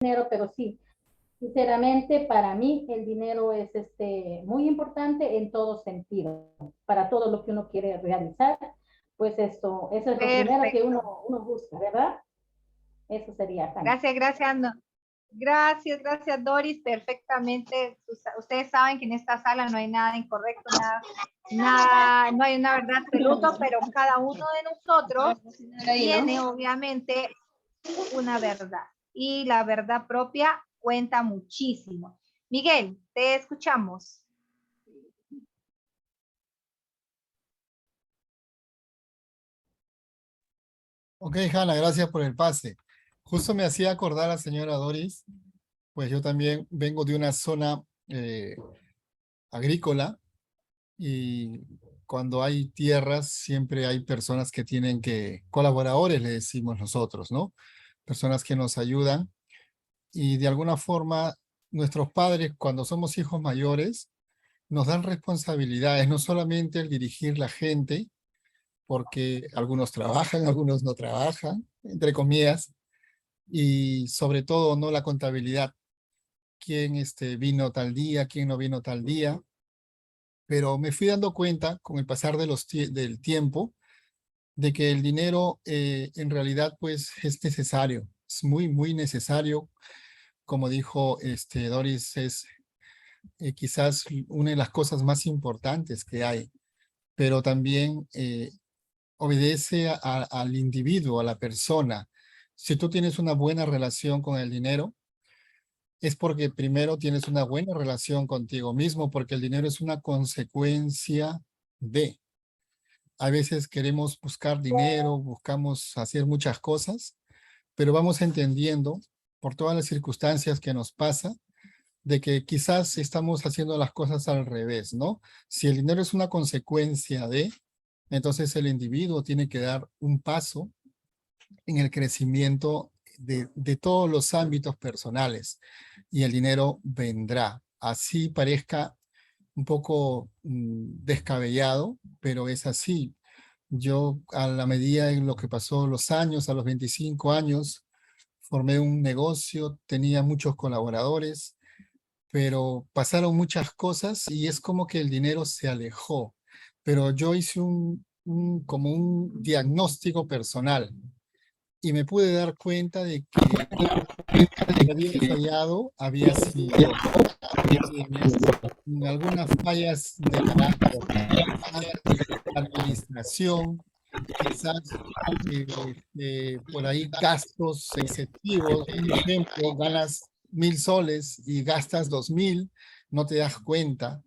dinero, pero sí, sinceramente, para mí el dinero es muy importante en todo sentido, para todo lo que uno quiere realizar, pues eso es lo primero que Perfecto. uno busca, ¿verdad? Eso sería, Hanna. Gracias, gracias. Gracias, gracias Doris, perfectamente. Ustedes saben que en esta sala no hay nada incorrecto, no hay una verdad absoluta, pero cada uno de nosotros tiene obviamente una verdad y la verdad propia cuenta muchísimo. Miguel, te escuchamos. Ok, Hanna, gracias por el pase. Justo me hacía acordar a la señora Doris, pues yo también vengo de una zona agrícola y cuando hay tierras siempre hay personas que tienen que, colaboradores le decimos nosotros, ¿no? Personas que nos ayudan y de alguna forma nuestros padres cuando somos hijos mayores nos dan responsabilidades, no solamente el dirigir la gente, porque algunos trabajan, algunos no trabajan, entre comillas, y sobre todo no la contabilidad, quién vino tal día, quién no vino tal día, pero me fui dando cuenta con el pasar de del tiempo de que el dinero en realidad pues es necesario, es muy, muy necesario. Como dijo Doris, es quizás una de las cosas más importantes que hay, pero también obedece al individuo, a la persona. Si tú tienes una buena relación con el dinero, es porque primero tienes una buena relación contigo mismo, porque el dinero es una consecuencia de. A veces queremos buscar dinero, buscamos hacer muchas cosas, pero vamos entendiendo por todas las circunstancias que nos pasa, de que quizás estamos haciendo las cosas al revés, ¿no? Si el dinero es una consecuencia de, entonces el individuo tiene que dar un paso en el crecimiento de todos los ámbitos personales y el dinero vendrá. Así parezca un poco descabellado, pero es así. Yo a la medida en lo que pasó los años, a los 25 años, formé un negocio, tenía muchos colaboradores, pero pasaron muchas cosas y es como que el dinero se alejó. Pero yo hice como un diagnóstico personal y me pude dar cuenta de que lo que había fallado había sido en algunas fallas de carácter, quizás administración, quizás por ahí gastos excesivos. Un ejemplo, ganas 1.000 soles y gastas 2.000, no te das cuenta.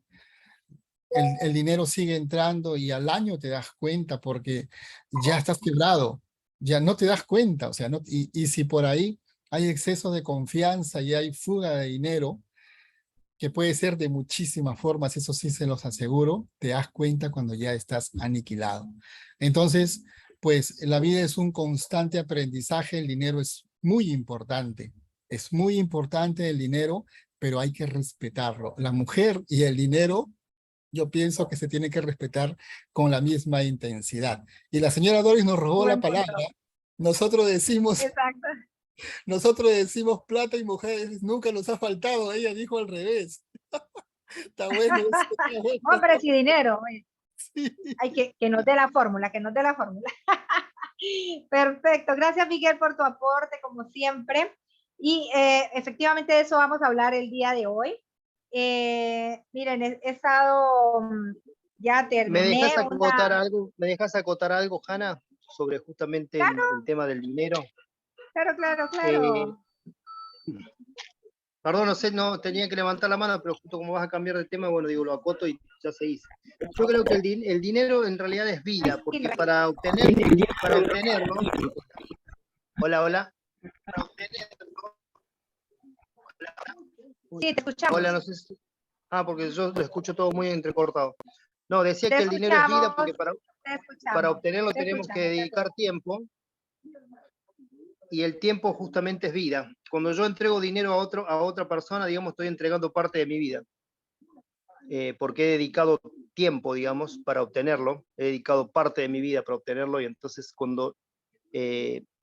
El dinero sigue entrando y al año te das cuenta porque ya estás quebrado, ya no te das cuenta, o sea, no, y si por ahí hay exceso de confianza y hay fuga de dinero, que puede ser de muchísimas formas, eso sí se los aseguro, te das cuenta cuando ya estás aniquilado. Entonces, pues la vida es un constante aprendizaje, el dinero es muy importante el dinero, pero hay que respetarlo. La mujer y el dinero yo pienso que se tiene que respetar con la misma intensidad. Y la señora Doris nos robó la Buen palabra. punto. Nosotros decimos, Exacto. nosotros decimos plata y mujeres, nunca nos ha faltado. Ella dijo al revés. Está bueno, eso está bueno. Hombre, y dinero. Sí. Hay que nos dé la fórmula, que nos dé la fórmula. Perfecto. Gracias, Miguel, por tu aporte, como siempre. Y efectivamente de eso vamos a hablar el día de hoy. Miren, he estado, ya terminé una... ¿Me dejas acotar algo, Hanna, sobre justamente Claro, el tema del dinero? claro, claro, Eh, claro. Perdón, no sé, no tenía que levantar la mano, pero justo como vas a cambiar de tema, bueno, digo, lo acoto y ya se hizo. Yo creo que el dinero en realidad es vida, porque para obtenerlo, hola, hola, Sí, te hola, escuchamos. no sé porque yo lo escucho todo muy entrecortado. No, decía Te que el dinero es vida escuchamos, porque te para escuchamos, obtenerlo te tenemos que escuchamos. dedicar tiempo y el tiempo justamente es vida. Cuando yo entrego dinero a otra persona, digamos, estoy entregando parte de mi vida, porque he dedicado tiempo, digamos, para obtenerlo, he dedicado parte de mi vida para obtenerlo y entonces cuando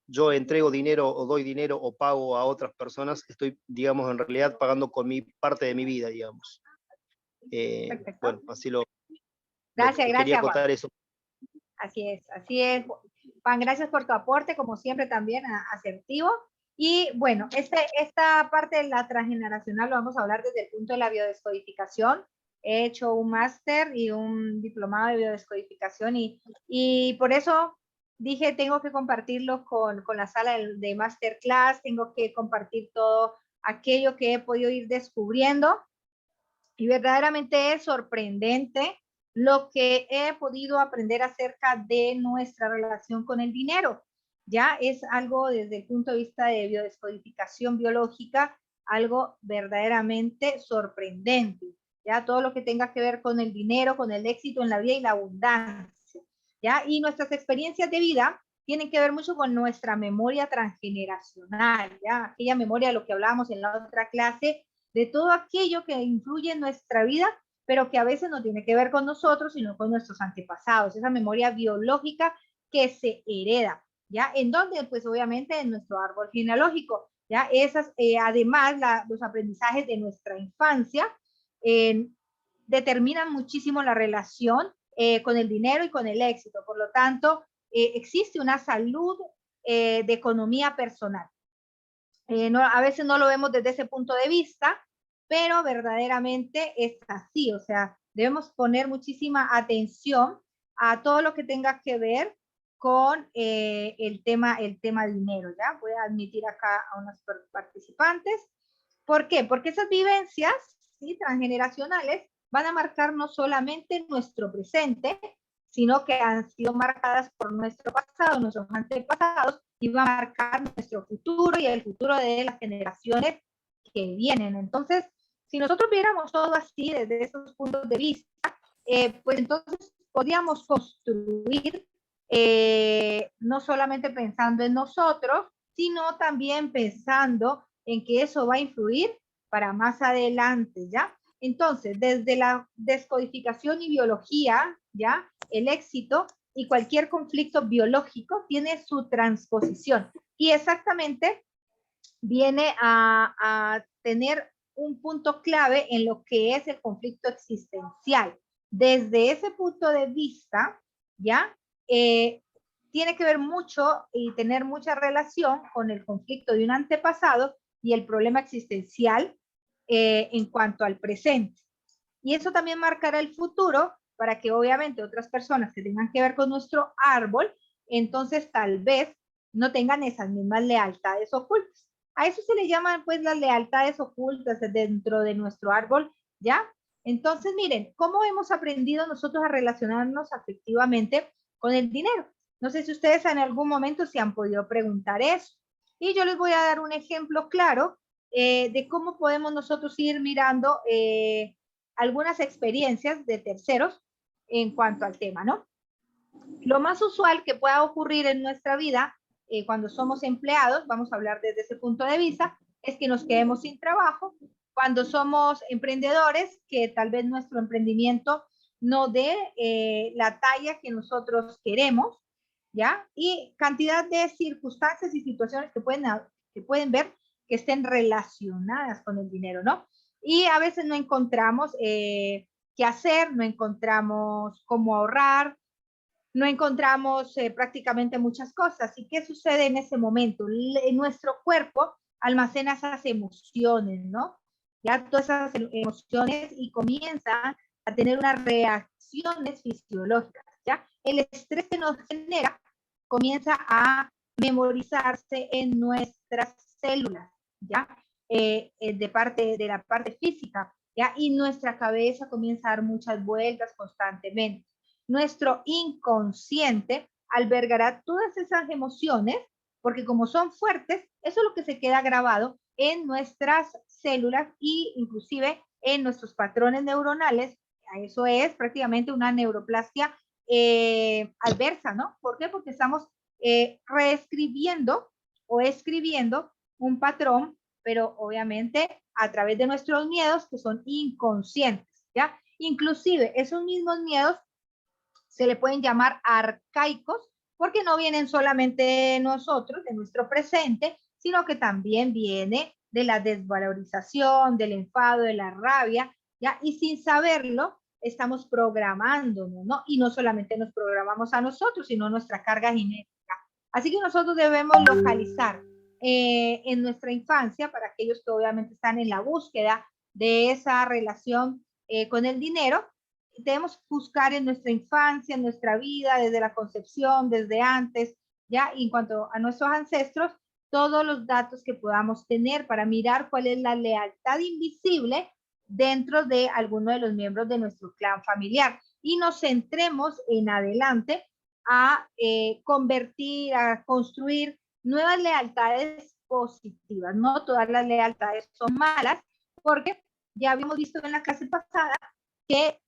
yo entrego dinero o doy dinero o pago a otras personas, estoy, digamos, en realidad pagando con mi parte de mi vida, digamos. Perfecto. Bueno, así lo Gracias, quería gracias, Juan. acotar eso. Así es, así es. Juan, gracias por tu aporte, como siempre también asertivo. Y bueno, esta parte de la transgeneracional lo vamos a hablar desde el punto de la biodescodificación. He hecho un máster y un diplomado de biodescodificación y por eso dije, tengo que compartirlo con la sala de masterclass, tengo que compartir todo aquello que he podido ir descubriendo y verdaderamente es sorprendente lo que he podido aprender acerca de nuestra relación con el dinero. Ya es algo desde el punto de vista de biodescodificación biológica, algo verdaderamente sorprendente. Ya todo lo que tenga que ver con el dinero, con el éxito en la vida y la abundancia. Ya, y nuestras experiencias de vida tienen que ver mucho con nuestra memoria transgeneracional, ya, aquella memoria de lo que hablábamos en la otra clase, de todo aquello que influye en nuestra vida, pero que a veces no tiene que ver con nosotros, sino con nuestros antepasados, esa memoria biológica que se hereda, ¿ya? ¿En dónde? Pues obviamente en nuestro árbol genealógico, ¿ya? Esas, además, los aprendizajes de nuestra infancia determinan muchísimo la relación con el dinero y con el éxito. Por lo tanto, existe una salud de economía personal. A veces no lo vemos desde ese punto de vista, pero verdaderamente es así. O sea, debemos poner muchísima atención a todo lo que tenga que ver con el tema dinero. ¿Ya? Voy a admitir acá a unos participantes. ¿Por qué? Porque esas vivencias, ¿sí?, transgeneracionales van a marcar no solamente nuestro presente, sino que han sido marcadas por nuestro pasado, nuestros antepasados, y va a marcar nuestro futuro y el futuro de las generaciones que vienen. Entonces, si nosotros viéramos todo así desde esos puntos de vista, pues entonces podríamos construir no solamente pensando en nosotros, sino también pensando en que eso va a influir para más adelante, ¿ya? Entonces, desde la descodificación y biología, ¿ya? El éxito y cualquier conflicto biológico tiene su transposición y exactamente viene a tener un punto clave en lo que es el conflicto existencial. Desde ese punto de vista, ¿ya? Tiene que ver mucho y tener mucha relación con el conflicto de un antepasado y el problema existencial en cuanto al presente. Y eso también marcará el futuro para que obviamente otras personas que tengan que ver con nuestro árbol, entonces tal vez no tengan esas mismas lealtades ocultas. A eso se le llaman pues las lealtades ocultas dentro de nuestro árbol, ¿ya? Entonces miren, ¿cómo hemos aprendido nosotros a relacionarnos afectivamente con el dinero? No sé si ustedes en algún momento se han podido preguntar eso. Y yo les voy a dar un ejemplo claro de cómo podemos nosotros ir mirando algunas experiencias de terceros en cuanto al tema, ¿no? Lo más usual que pueda ocurrir en nuestra vida cuando somos empleados, vamos a hablar desde ese punto de vista, es que nos quedemos sin trabajo. Cuando somos emprendedores, que tal vez nuestro emprendimiento no dé la talla que nosotros queremos, ¿ya? Y cantidad de circunstancias y situaciones que pueden ver que estén relacionadas con el dinero, ¿no? Y a veces no encontramos qué hacer, no encontramos cómo ahorrar, no encontramos prácticamente muchas cosas. ¿Y qué sucede en ese momento? Nuestro cuerpo almacena esas emociones, ¿no? Ya todas esas emociones y comienza a tener unas reacciones fisiológicas, ¿ya? El estrés que nos genera comienza a memorizarse en nuestras células, ¿ya? De la parte física, ¿ya? Y nuestra cabeza comienza a dar muchas vueltas constantemente. Nuestro inconsciente albergará todas esas emociones, porque como son fuertes, eso es lo que se queda grabado en nuestras células e inclusive en nuestros patrones neuronales. Eso es prácticamente una neuroplasia adversa, ¿no? ¿Por qué? Porque estamos reescribiendo o escribiendo un patrón, pero obviamente a través de nuestros miedos que son inconscientes, ¿ya? Inclusive esos mismos miedos se le pueden llamar arcaicos porque no vienen solamente de nosotros, de nuestro presente, sino que también viene de la desvalorización, del enfado, de la rabia, ¿ya? Y sin saberlo, estamos programándonos, ¿no? Y no solamente nos programamos a nosotros, sino nuestra carga genética. Así que nosotros debemos localizar en nuestra infancia, para aquellos que obviamente están en la búsqueda de esa relación con el dinero, debemos buscar en nuestra infancia, en nuestra vida, desde la concepción, desde antes, ya, y en cuanto a nuestros ancestros, todos los datos que podamos tener para mirar cuál es la lealtad invisible dentro de alguno de los miembros de nuestro clan familiar. Y nos centremos en adelante a convertir, a construir nuevas lealtades positivas. No todas las lealtades son malas, porque ya habíamos visto en la clase pasada que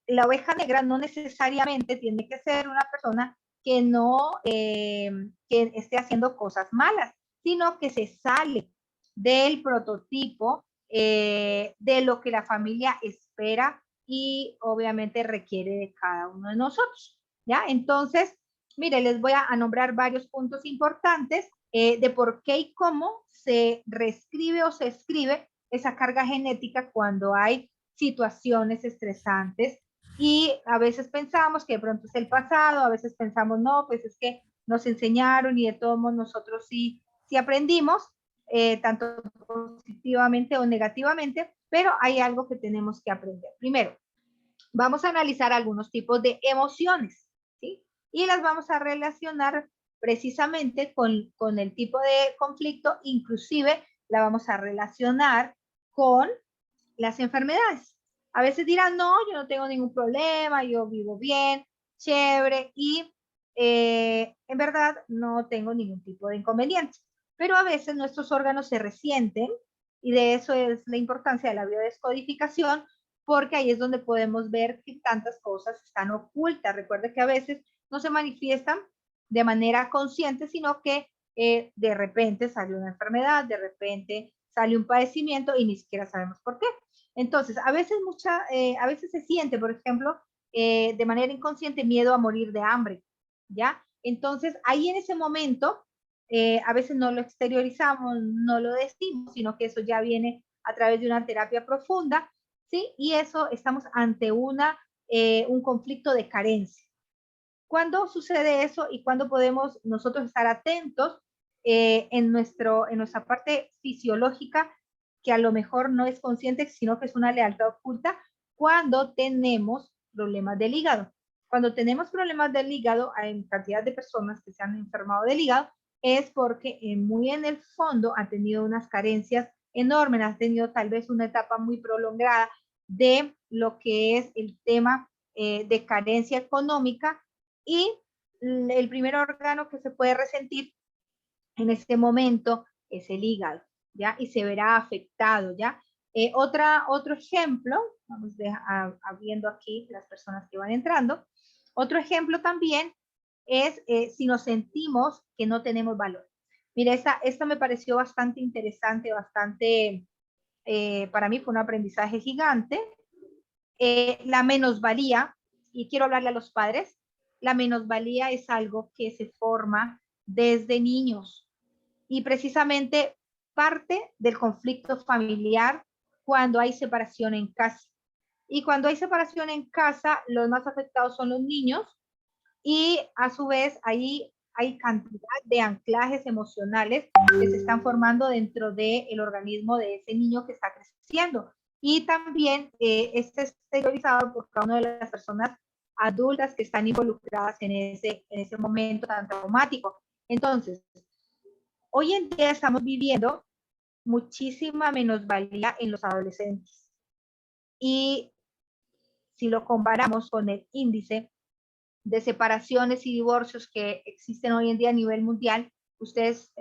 la oveja negra no necesariamente tiene que ser una persona que no que esté haciendo cosas malas, sino que se sale del prototipo de lo que la familia espera y obviamente requiere de cada uno de nosotros, ¿ya? Entonces, mire, les voy a nombrar varios puntos importantes de por qué y cómo se reescribe o se escribe esa carga genética cuando hay situaciones estresantes. Y a veces pensamos que de pronto es el pasado, a veces pensamos, no, pues es que nos enseñaron y de todos modos nosotros sí aprendimos, tanto positivamente o negativamente, pero hay algo que tenemos que aprender. Primero, vamos a analizar algunos tipos de emociones, ¿sí? Y las vamos a relacionar precisamente con el tipo de conflicto, inclusive la vamos a relacionar con las enfermedades. A veces dirán, no, yo no tengo ningún problema, yo vivo bien, chévere, y en verdad no tengo ningún tipo de inconveniente. Pero a veces nuestros órganos se resienten, y de eso es la importancia de la biodescodificación, porque ahí es donde podemos ver que tantas cosas están ocultas. Recuerde que a veces no se manifiestan de manera consciente, sino que de repente sale una enfermedad, de repente sale un padecimiento y ni siquiera sabemos por qué. Entonces, a veces se siente, por ejemplo, de manera inconsciente miedo a morir de hambre, ¿ya? Entonces, ahí en ese momento, a veces no lo exteriorizamos, no lo decimos, sino que eso ya viene a través de una terapia profunda, ¿sí? Y eso estamos ante un conflicto de carencia. ¿Cuándo sucede eso y cuándo podemos nosotros estar atentos en nuestra parte fisiológica, que a lo mejor no es consciente, sino que es una lealtad oculta? Cuando tenemos problemas del hígado. Cuando tenemos problemas del hígado, hay cantidad de personas que se han enfermado del hígado, es porque muy en el fondo han tenido unas carencias enormes, han tenido tal vez una etapa muy prolongada de lo que es el tema de carencia económica, y el primer órgano que se puede resentir en este momento es el hígado, ¿ya? Y se verá afectado, ¿ya? Otro ejemplo, vamos viendo aquí las personas que van entrando. Otro ejemplo también es si nos sentimos que no tenemos valor. Mira, esta me pareció bastante interesante, para mí fue un aprendizaje gigante. La menosvalía, y quiero hablarle a los padres, la menosvalía es algo que se forma desde niños y precisamente parte del conflicto familiar cuando hay separación en casa. Y cuando hay separación en casa, los más afectados son los niños, y a su vez ahí hay cantidad de anclajes emocionales que se están formando dentro del organismo de ese niño que está creciendo. Y también está exteriorizado por cada una de las personas adultas que están involucradas en ese momento tan traumático. Entonces, hoy en día estamos viviendo muchísima menosvalía en los adolescentes. Y si lo comparamos con el índice de separaciones y divorcios que existen hoy en día a nivel mundial, ustedes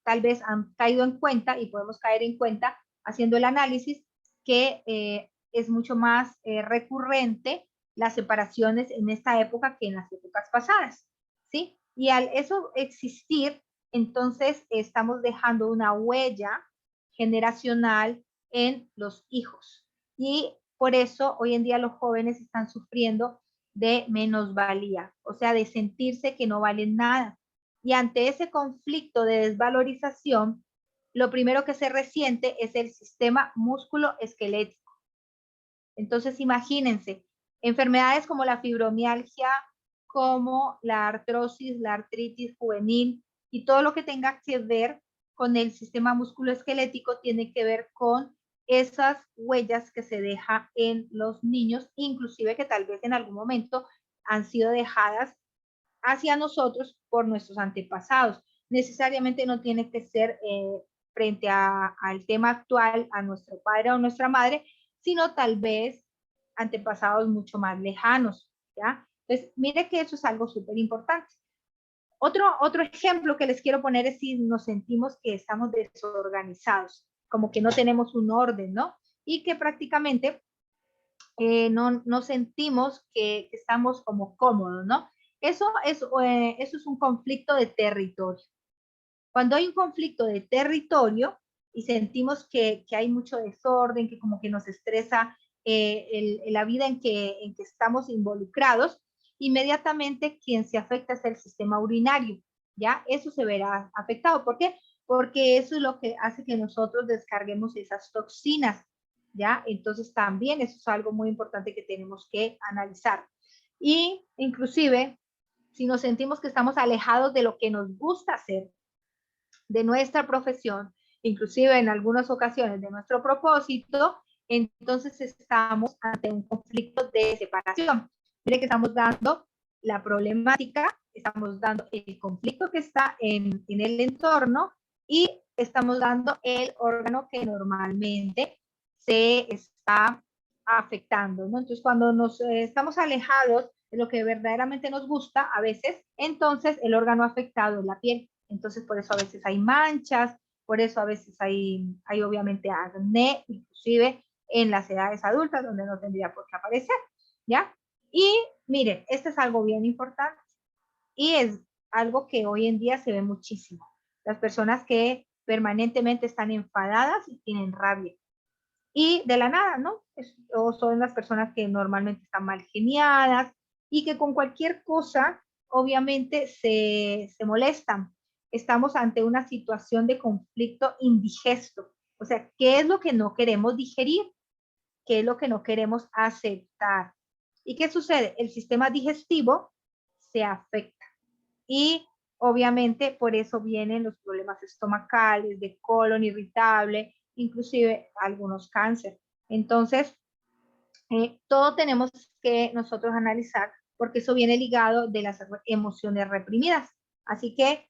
tal vez han caído en cuenta, y podemos caer en cuenta haciendo el análisis, que es mucho más recurrente las separaciones en esta época que en las épocas pasadas, ¿sí? Y al eso existir, entonces estamos dejando una huella generacional en los hijos. Y por eso hoy en día los jóvenes están sufriendo de menosvalía, o sea, de sentirse que no valen nada. Y ante ese conflicto de desvalorización, lo primero que se resiente es el sistema músculo-esquelético. Entonces, imagínense, enfermedades como la fibromialgia, como la artrosis, la artritis juvenil y todo lo que tenga que ver con el sistema musculoesquelético tiene que ver con esas huellas que se deja en los niños, inclusive que tal vez en algún momento han sido dejadas hacia nosotros por nuestros antepasados. Necesariamente no tiene que ser frente al tema actual, a nuestro padre o nuestra madre, sino tal vez antepasados mucho más lejanos, ¿ya? Entonces, mire que eso es algo súper importante. Otro ejemplo que les quiero poner es si nos sentimos que estamos desorganizados, como que no tenemos un orden, ¿no? Y que prácticamente no sentimos que estamos como cómodos, ¿no? Eso es un conflicto de territorio. Cuando hay un conflicto de territorio y sentimos que hay mucho desorden, que como que nos estresa la vida en que estamos involucrados, inmediatamente quien se afecta es el sistema urinario, ¿ya? Eso se verá afectado. ¿Por qué? Porque eso es lo que hace que nosotros descarguemos esas toxinas, ¿ya? Entonces también eso es algo muy importante que tenemos que analizar. Y inclusive, si nos sentimos que estamos alejados de lo que nos gusta hacer, de nuestra profesión, inclusive en algunas ocasiones de nuestro propósito, entonces estamos ante un conflicto de separación. Mire que estamos dando la problemática, estamos dando el conflicto que está en el entorno y estamos dando el órgano que normalmente se está afectando, ¿no? Entonces, cuando nos estamos alejados de lo que verdaderamente nos gusta, a veces, entonces el órgano afectado es la piel. Entonces, por eso a veces hay manchas, por eso a veces hay obviamente acné, inclusive en las edades adultas, donde no tendría por qué aparecer, ¿ya? Y miren, este es algo bien importante y es algo que hoy en día se ve muchísimo. Las personas que permanentemente están enfadadas y tienen rabia. Y de la nada, ¿no? O son las personas que normalmente están mal geniadas y que con cualquier cosa, obviamente, se molestan. Estamos ante una situación de conflicto indigesto. O sea, ¿qué es lo que no queremos digerir? ¿Qué es lo que no queremos aceptar? ¿Y qué sucede? El sistema digestivo se afecta. Y obviamente por eso vienen los problemas estomacales, de colon irritable, inclusive algunos cánceres. Entonces, todo tenemos que nosotros analizar porque eso viene ligado de las emociones reprimidas. Así que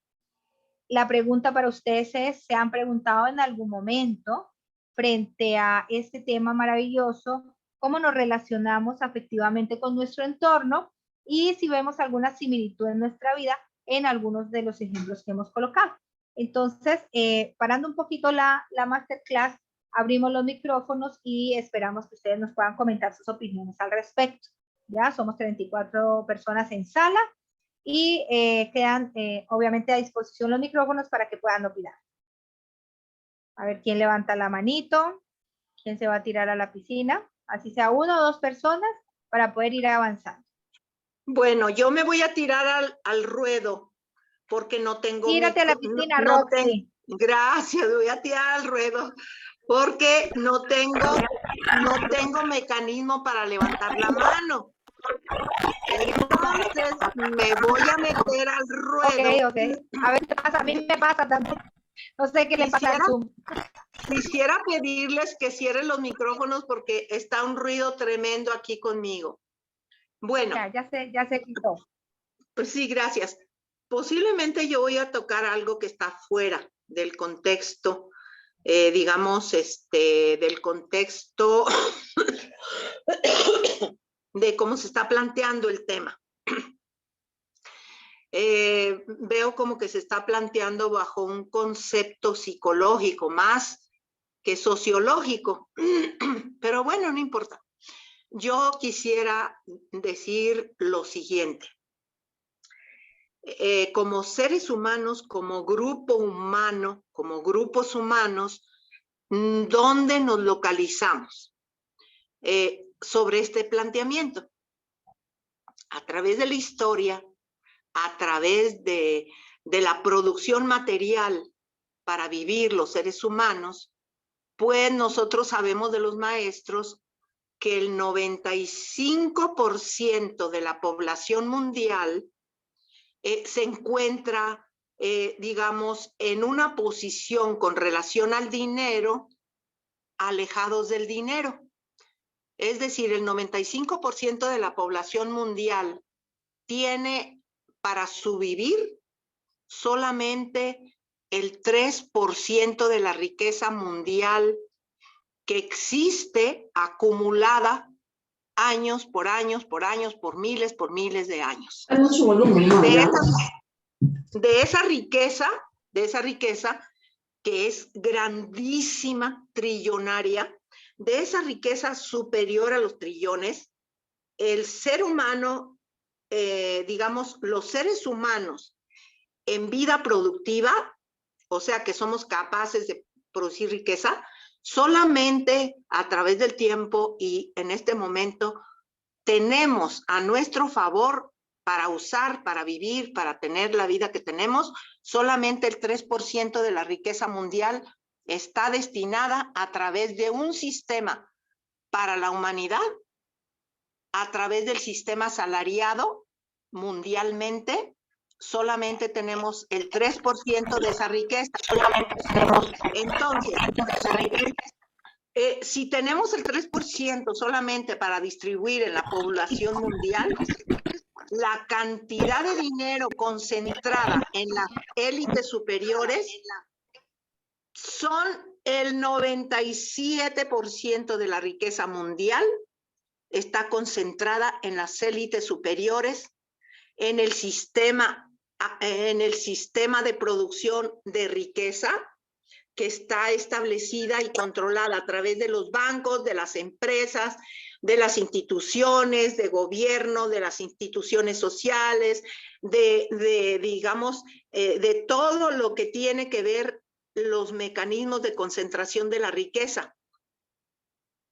la pregunta para ustedes es, ¿se han preguntado en algún momento frente a este tema maravilloso cómo nos relacionamos afectivamente con nuestro entorno y si vemos alguna similitud en nuestra vida en algunos de los ejemplos que hemos colocado? Entonces, parando un poquito la masterclass, abrimos los micrófonos y esperamos que ustedes nos puedan comentar sus opiniones al respecto. Ya somos 34 personas en sala y quedan obviamente a disposición los micrófonos para que puedan opinar. A ver quién levanta la manito, quién se va a tirar a la piscina, así sea 1 o 2 personas para poder ir avanzando. Bueno, yo me voy a tirar al ruedo porque no tengo... Tírate a la piscina, Roxy. Gracias, voy a tirar al ruedo porque no tengo mecanismo para levantar la mano. Entonces me voy a meter al ruedo. Ok. A ver qué pasa, a mí me pasa también. No sé qué le pasa al Zoom. Quisiera pedirles que cierren los micrófonos porque está un ruido tremendo aquí conmigo. Bueno. Ya se quitó. Pues sí, gracias. Posiblemente yo voy a tocar algo que está fuera del contexto, digamos, del contexto de cómo se está planteando el tema. Veo como que se está planteando bajo un concepto psicológico más que sociológico, pero bueno, no importa. Yo quisiera decir lo siguiente. Como seres humanos, como grupo humano, como grupos humanos, ¿dónde nos localizamos sobre este planteamiento? a través de la historia, a través de la producción material para vivir los seres humanos, pues nosotros sabemos de los maestros que el 95% de la población mundial se encuentra, digamos, en una posición con relación al dinero, alejados del dinero. Es decir, el 95% de la población mundial tiene para su vivir solamente el 3% de la riqueza mundial que existe acumulada años por años, por años, por miles de años. De esa riqueza que es grandísima, trillonaria, de esa riqueza superior a los trillones, el ser humano, digamos, los seres humanos en vida productiva, o sea que somos capaces de producir riqueza, solamente a través del tiempo y en este momento tenemos a nuestro favor para usar, para vivir, para tener la vida que tenemos, solamente el 3% de la riqueza mundial está destinada a través de un sistema para la humanidad, a través del sistema asalariado mundialmente. Solamente tenemos el 3% de esa riqueza. Entonces, si tenemos el 3% solamente para distribuir en la población mundial, la cantidad de dinero concentrada en las élites superiores son el 97% de la riqueza mundial, está concentrada en las élites superiores, en el sistema de producción de riqueza que está establecida y controlada a través de los bancos, de las empresas, de las instituciones de gobierno, de las instituciones sociales, digamos, de todo lo que tiene que ver los mecanismos de concentración de la riqueza,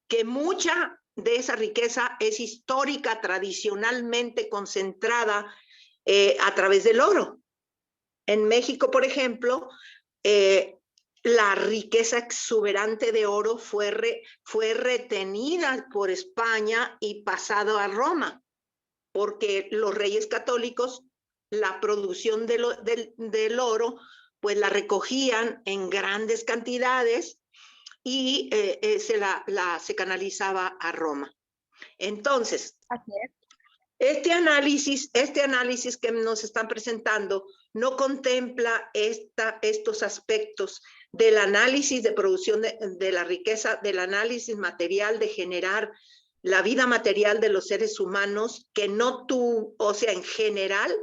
que mucha de esa riqueza es histórica, tradicionalmente concentrada a través del oro. En México, por ejemplo, la riqueza exuberante de oro fue retenida por España y pasado a Roma, porque los reyes católicos, la producción del oro, pues la recogían en grandes cantidades y se canalizaba a Roma. Entonces, este análisis que nos están presentando no contempla estos aspectos del análisis de producción de la riqueza, del análisis material de generar la vida material de los seres humanos, que no tú, o sea, en general,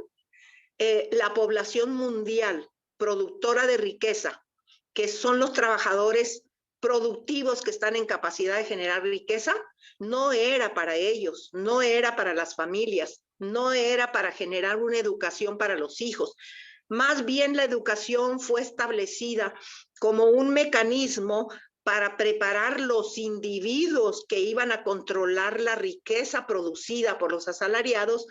la población mundial productora de riqueza, que son los trabajadores productivos que están en capacidad de generar riqueza, no era para ellos, no era para las familias, no era para generar una educación para los hijos. Más bien la educación fue establecida como un mecanismo para preparar los individuos que iban a controlar la riqueza producida por los asalariados,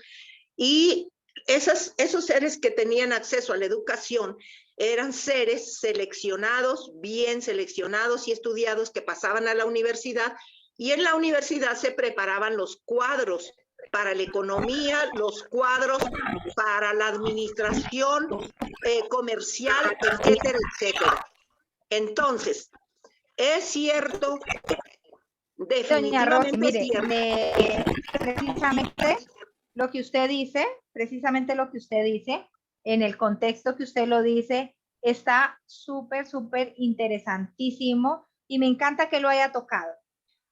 y esos seres que tenían acceso a la educación eran seres seleccionados, bien seleccionados y estudiados, que pasaban a la universidad, y en la universidad se preparaban los cuadros para la economía, los cuadros para la administración comercial, etcétera, etcétera. Entonces, es cierto, definitivamente. Doña Rosy, mire, es cierto. Precisamente lo que usted dice, en el contexto que usted lo dice, está súper interesantísimo, y me encanta que lo haya tocado,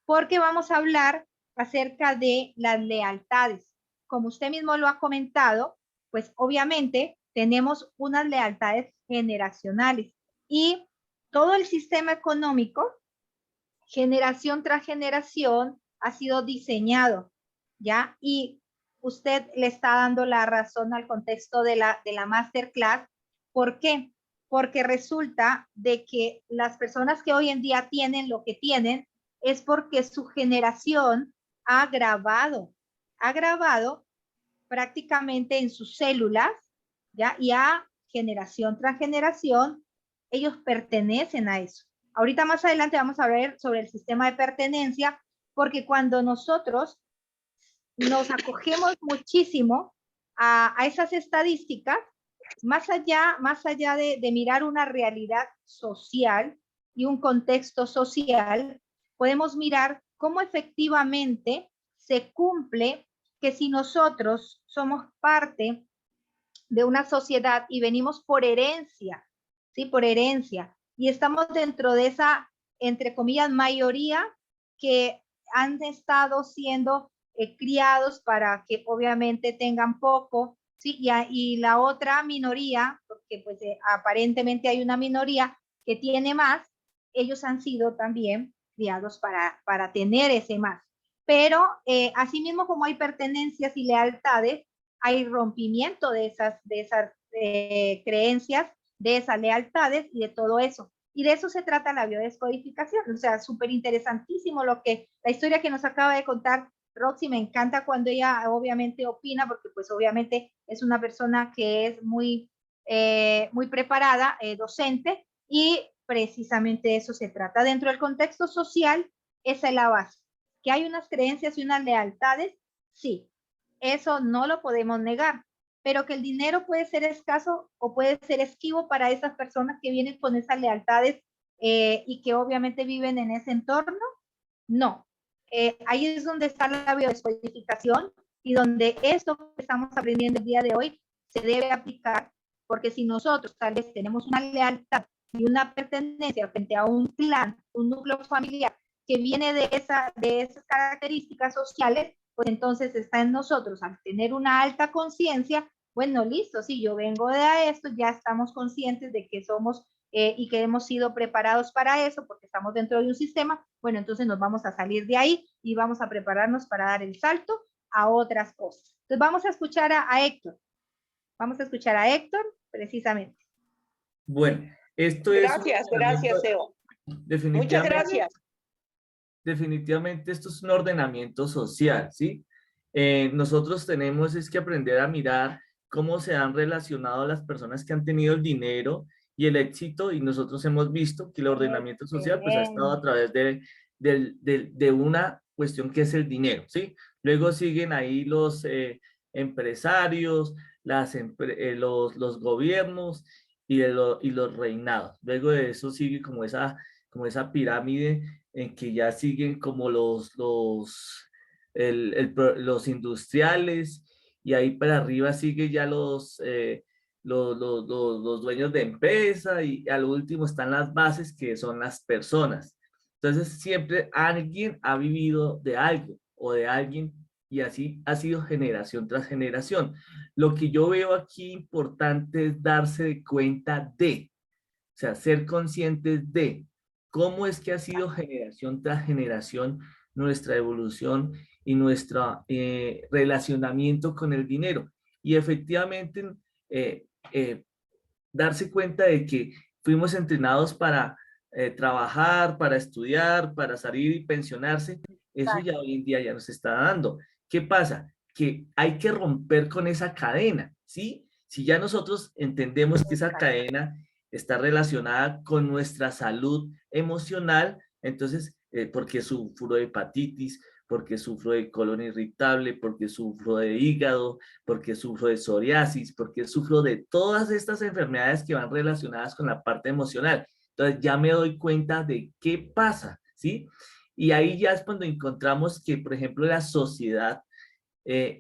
porque vamos a hablar acerca de las lealtades. Como usted mismo lo ha comentado, pues obviamente tenemos unas lealtades generacionales, y todo el sistema económico, generación tras generación, ha sido diseñado, ¿ya? Y usted le está dando la razón al contexto de la masterclass. ¿Por qué? Porque resulta de que las personas que hoy en día tienen lo que tienen es porque su generación ha grabado prácticamente en sus células, ¿ya? Y a generación tras generación, ellos pertenecen a eso. Ahorita más adelante vamos a ver sobre el sistema de pertenencia, porque cuando nosotros nos acogemos muchísimo a esas estadísticas, más allá de mirar una realidad social y un contexto social, podemos mirar cómo efectivamente se cumple que si nosotros somos parte de una sociedad y venimos por herencia, ¿sí? Por herencia, y estamos dentro de esa, entre comillas, mayoría que han estado siendo criados para que obviamente tengan poco, ¿sí? Y la otra minoría, porque pues aparentemente hay una minoría que tiene más, ellos han sido también criados para tener ese más. Pero asimismo como hay pertenencias y lealtades, hay rompimiento de esas creencias, de esas lealtades y de todo eso. Y de eso se trata la biodescodificación. O sea, súper interesantísimo la historia que nos acaba de contar Roxy. Me encanta cuando ella obviamente opina, porque pues obviamente es una persona que es muy preparada, docente, y precisamente de eso se trata. Dentro del contexto social, esa es la base. Que hay unas creencias y unas lealtades, sí, eso no lo podemos negar, pero que el dinero puede ser escaso o puede ser esquivo para esas personas que vienen con esas lealtades y que obviamente viven en ese entorno, no. Ahí es donde está la biodescodificación y donde esto que estamos aprendiendo el día de hoy se debe aplicar, porque si nosotros tal vez tenemos una lealtad y una pertenencia frente a un clan, un núcleo familiar que viene de esas características sociales, pues entonces está en nosotros, al tener una alta conciencia, bueno, listo, si yo vengo de esto, ya estamos conscientes de que somos y que hemos sido preparados para eso, porque estamos dentro de un sistema, bueno, entonces nos vamos a salir de ahí y vamos a prepararnos para dar el salto a otras cosas. Entonces vamos a escuchar a Héctor. Vamos a escuchar a Héctor, precisamente. Bueno, esto gracias, es... Gracias, Eo. Muchas gracias. Definitivamente esto es un ordenamiento social, ¿sí? Nosotros tenemos es que aprender a mirar cómo se han relacionado las personas que han tenido el dinero y el éxito, y nosotros hemos visto que el ordenamiento social pues ha estado a través de una cuestión que es el dinero, ¿sí? Luego siguen ahí los empresarios, los gobiernos y los reinados. Luego de eso sigue como esa pirámide en que ya siguen como los industriales, y ahí para arriba sigue ya los dueños de empresa, y al último están las bases, que son las personas. Entonces siempre alguien ha vivido de algo o de alguien, y así ha sido generación tras generación. Lo que yo veo aquí importante es darse de cuenta de, o sea, ser conscientes de cómo es que ha sido generación tras generación nuestra evolución y nuestro relacionamiento con el dinero. Y efectivamente, darse cuenta de que fuimos entrenados para trabajar, para estudiar, para salir y pensionarse. Eso ya hoy en día ya nos está dando. ¿Qué pasa? Que hay que romper con esa cadena, ¿sí? Si ya nosotros entendemos que esa cadena está relacionada con nuestra salud emocional, entonces, porque sufro de hepatitis, porque sufro de colon irritable, porque sufro de hígado, porque sufro de psoriasis, porque sufro de todas estas enfermedades que van relacionadas con la parte emocional. Entonces ya me doy cuenta de qué pasa, ¿sí? Y ahí ya es cuando encontramos que, por ejemplo, la sociedad,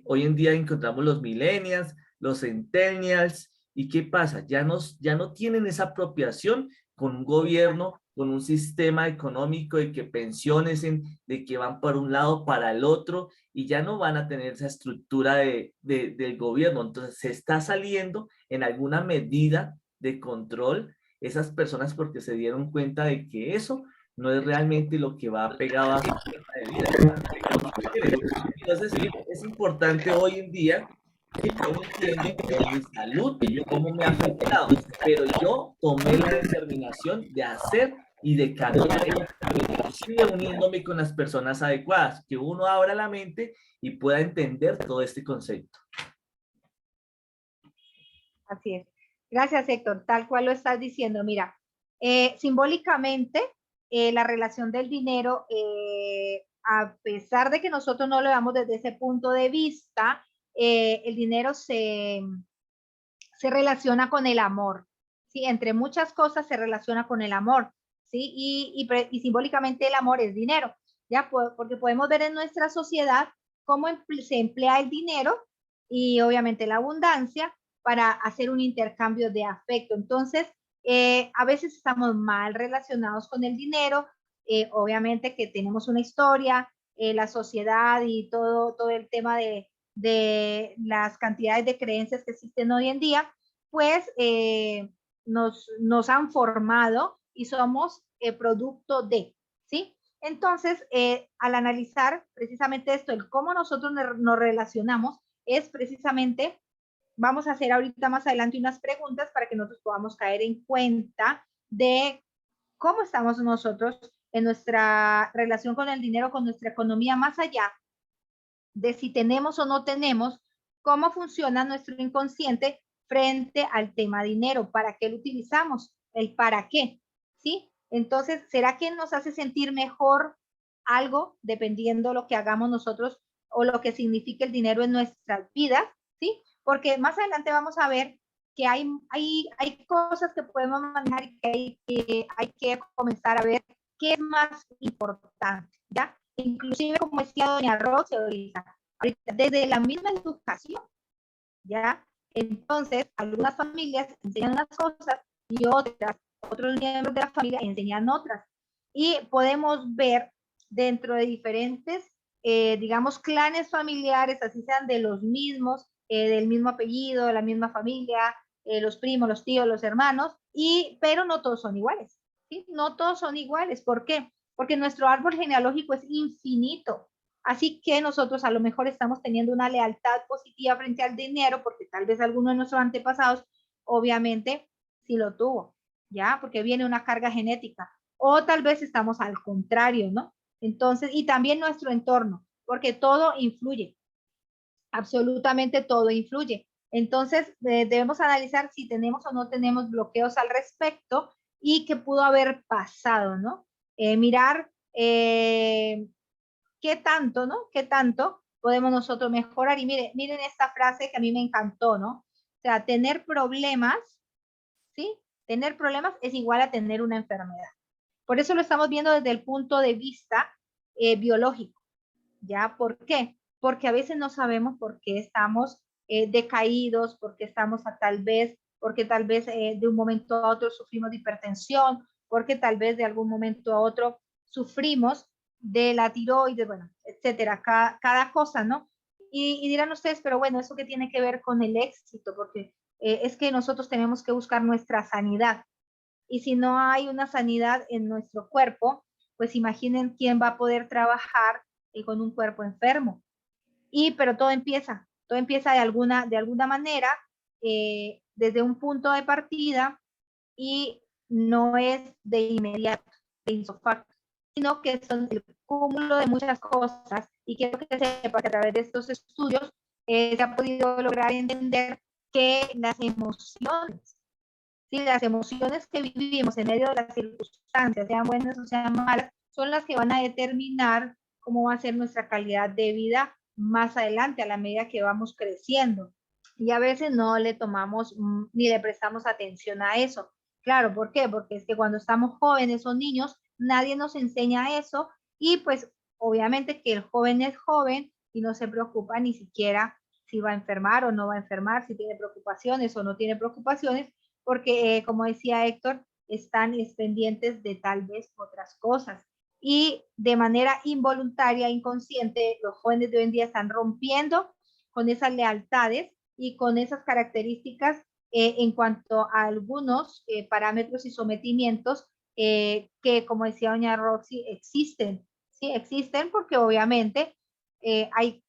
hoy en día encontramos los millennials, los centennials, ¿y qué pasa? Ya no tienen esa apropiación con un gobierno, con un sistema económico de que pensiones, de que van para un lado, para el otro, y ya no van a tener esa estructura del gobierno. Entonces se está saliendo en alguna medida de control esas personas, porque se dieron cuenta de que eso no es realmente lo que va pegado a su forma de vida. Entonces es importante hoy en día que yo entiendo que mi salud, cómo me ha afectado, pero yo tomé la determinación de hacer y de cambiar, sigue uniéndome con las personas adecuadas, que uno abra la mente y pueda entender todo este concepto. Así es. Gracias, Héctor. Tal cual lo estás diciendo. Mira, simbólicamente, la relación del dinero, a pesar de que nosotros no lo veamos desde ese punto de vista, el dinero se relaciona con el amor, ¿sí? Entre muchas cosas se relaciona con el amor, ¿sí? Y simbólicamente el amor es dinero, ¿ya? Porque podemos ver en nuestra sociedad cómo se emplea el dinero y obviamente la abundancia para hacer un intercambio de afecto. Entonces, a veces estamos mal relacionados con el dinero, obviamente que tenemos una historia, la sociedad y todo el tema de las cantidades de creencias que existen hoy en día, pues nos han formado y somos producto de, ¿sí? Entonces, al analizar precisamente esto, el cómo nosotros nos relacionamos, es precisamente, vamos a hacer ahorita más adelante unas preguntas para que nosotros podamos caer en cuenta de cómo estamos nosotros en nuestra relación con el dinero, con nuestra economía, más allá de si tenemos o no tenemos, cómo funciona nuestro inconsciente frente al tema dinero, para qué lo utilizamos, el para qué, ¿sí? Entonces, ¿será que nos hace sentir mejor algo dependiendo lo que hagamos nosotros o lo que significa el dinero en nuestras vidas, ¿sí? Porque más adelante vamos a ver que hay cosas que podemos manejar y que hay que comenzar a ver qué es más importante, ¿ya? Inclusive, como decía doña Rosa ahorita, desde la misma educación, ¿ya? Entonces, algunas familias enseñan unas cosas y otros miembros de la familia enseñan otras. Y podemos ver dentro de diferentes, digamos, clanes familiares, así sean de los mismos, del mismo apellido, de la misma familia, los primos, los tíos, los hermanos, pero no todos son iguales, ¿sí? No todos son iguales. ¿Por qué? Porque nuestro árbol genealógico es infinito. Así que nosotros a lo mejor estamos teniendo una lealtad positiva frente al dinero, porque tal vez alguno de nuestros antepasados, obviamente, sí lo tuvo, ¿ya? Porque viene una carga genética. O tal vez estamos al contrario, ¿no? Entonces, y también nuestro entorno, porque todo influye, absolutamente todo influye. Entonces, debemos analizar si tenemos o no tenemos bloqueos al respecto y qué pudo haber pasado, ¿no? Mirar qué tanto, ¿no? ¿Qué tanto podemos nosotros mejorar? Y miren esta frase que a mí me encantó, ¿no? O sea, tener problemas, ¿sí? Tener problemas es igual a tener una enfermedad. Por eso lo estamos viendo desde el punto de vista biológico, ¿ya? ¿Por qué? Porque a veces no sabemos por qué estamos decaídos, porque porque tal vez de un momento a otro sufrimos de hipertensión, porque tal vez de algún momento a otro sufrimos de la tiroides, bueno, etcétera, cada cosa, ¿no? Y dirán ustedes, pero bueno, ¿eso qué tiene que ver con el éxito? Porque es que nosotros tenemos que buscar nuestra sanidad. Y si no hay una sanidad en nuestro cuerpo, pues imaginen quién va a poder trabajar con un cuerpo enfermo. Pero todo empieza de alguna manera, desde un punto de partida, y no es de inmediato, de isofacto, sino que son el cúmulo de muchas cosas. Y quiero que sepa que a través de estos estudios se ha podido lograr entender que las emociones, ¿sí? Las emociones que vivimos en medio de las circunstancias, sean buenas o sean malas, son las que van a determinar cómo va a ser nuestra calidad de vida más adelante, a la medida que vamos creciendo. Y a veces no le tomamos ni le prestamos atención a eso. Claro, ¿por qué? Porque es que cuando estamos jóvenes o niños, nadie nos enseña eso, y pues obviamente que el joven es joven y no se preocupa ni siquiera si va a enfermar o no va a enfermar, si tiene preocupaciones o no tiene preocupaciones, porque como decía Héctor, están pendientes de tal vez otras cosas. Y de manera involuntaria, inconsciente, los jóvenes de hoy en día están rompiendo con esas lealtades y con esas características en cuanto a algunos parámetros y sometimientos que, como decía doña Roxy, existen. Sí, existen porque obviamente hay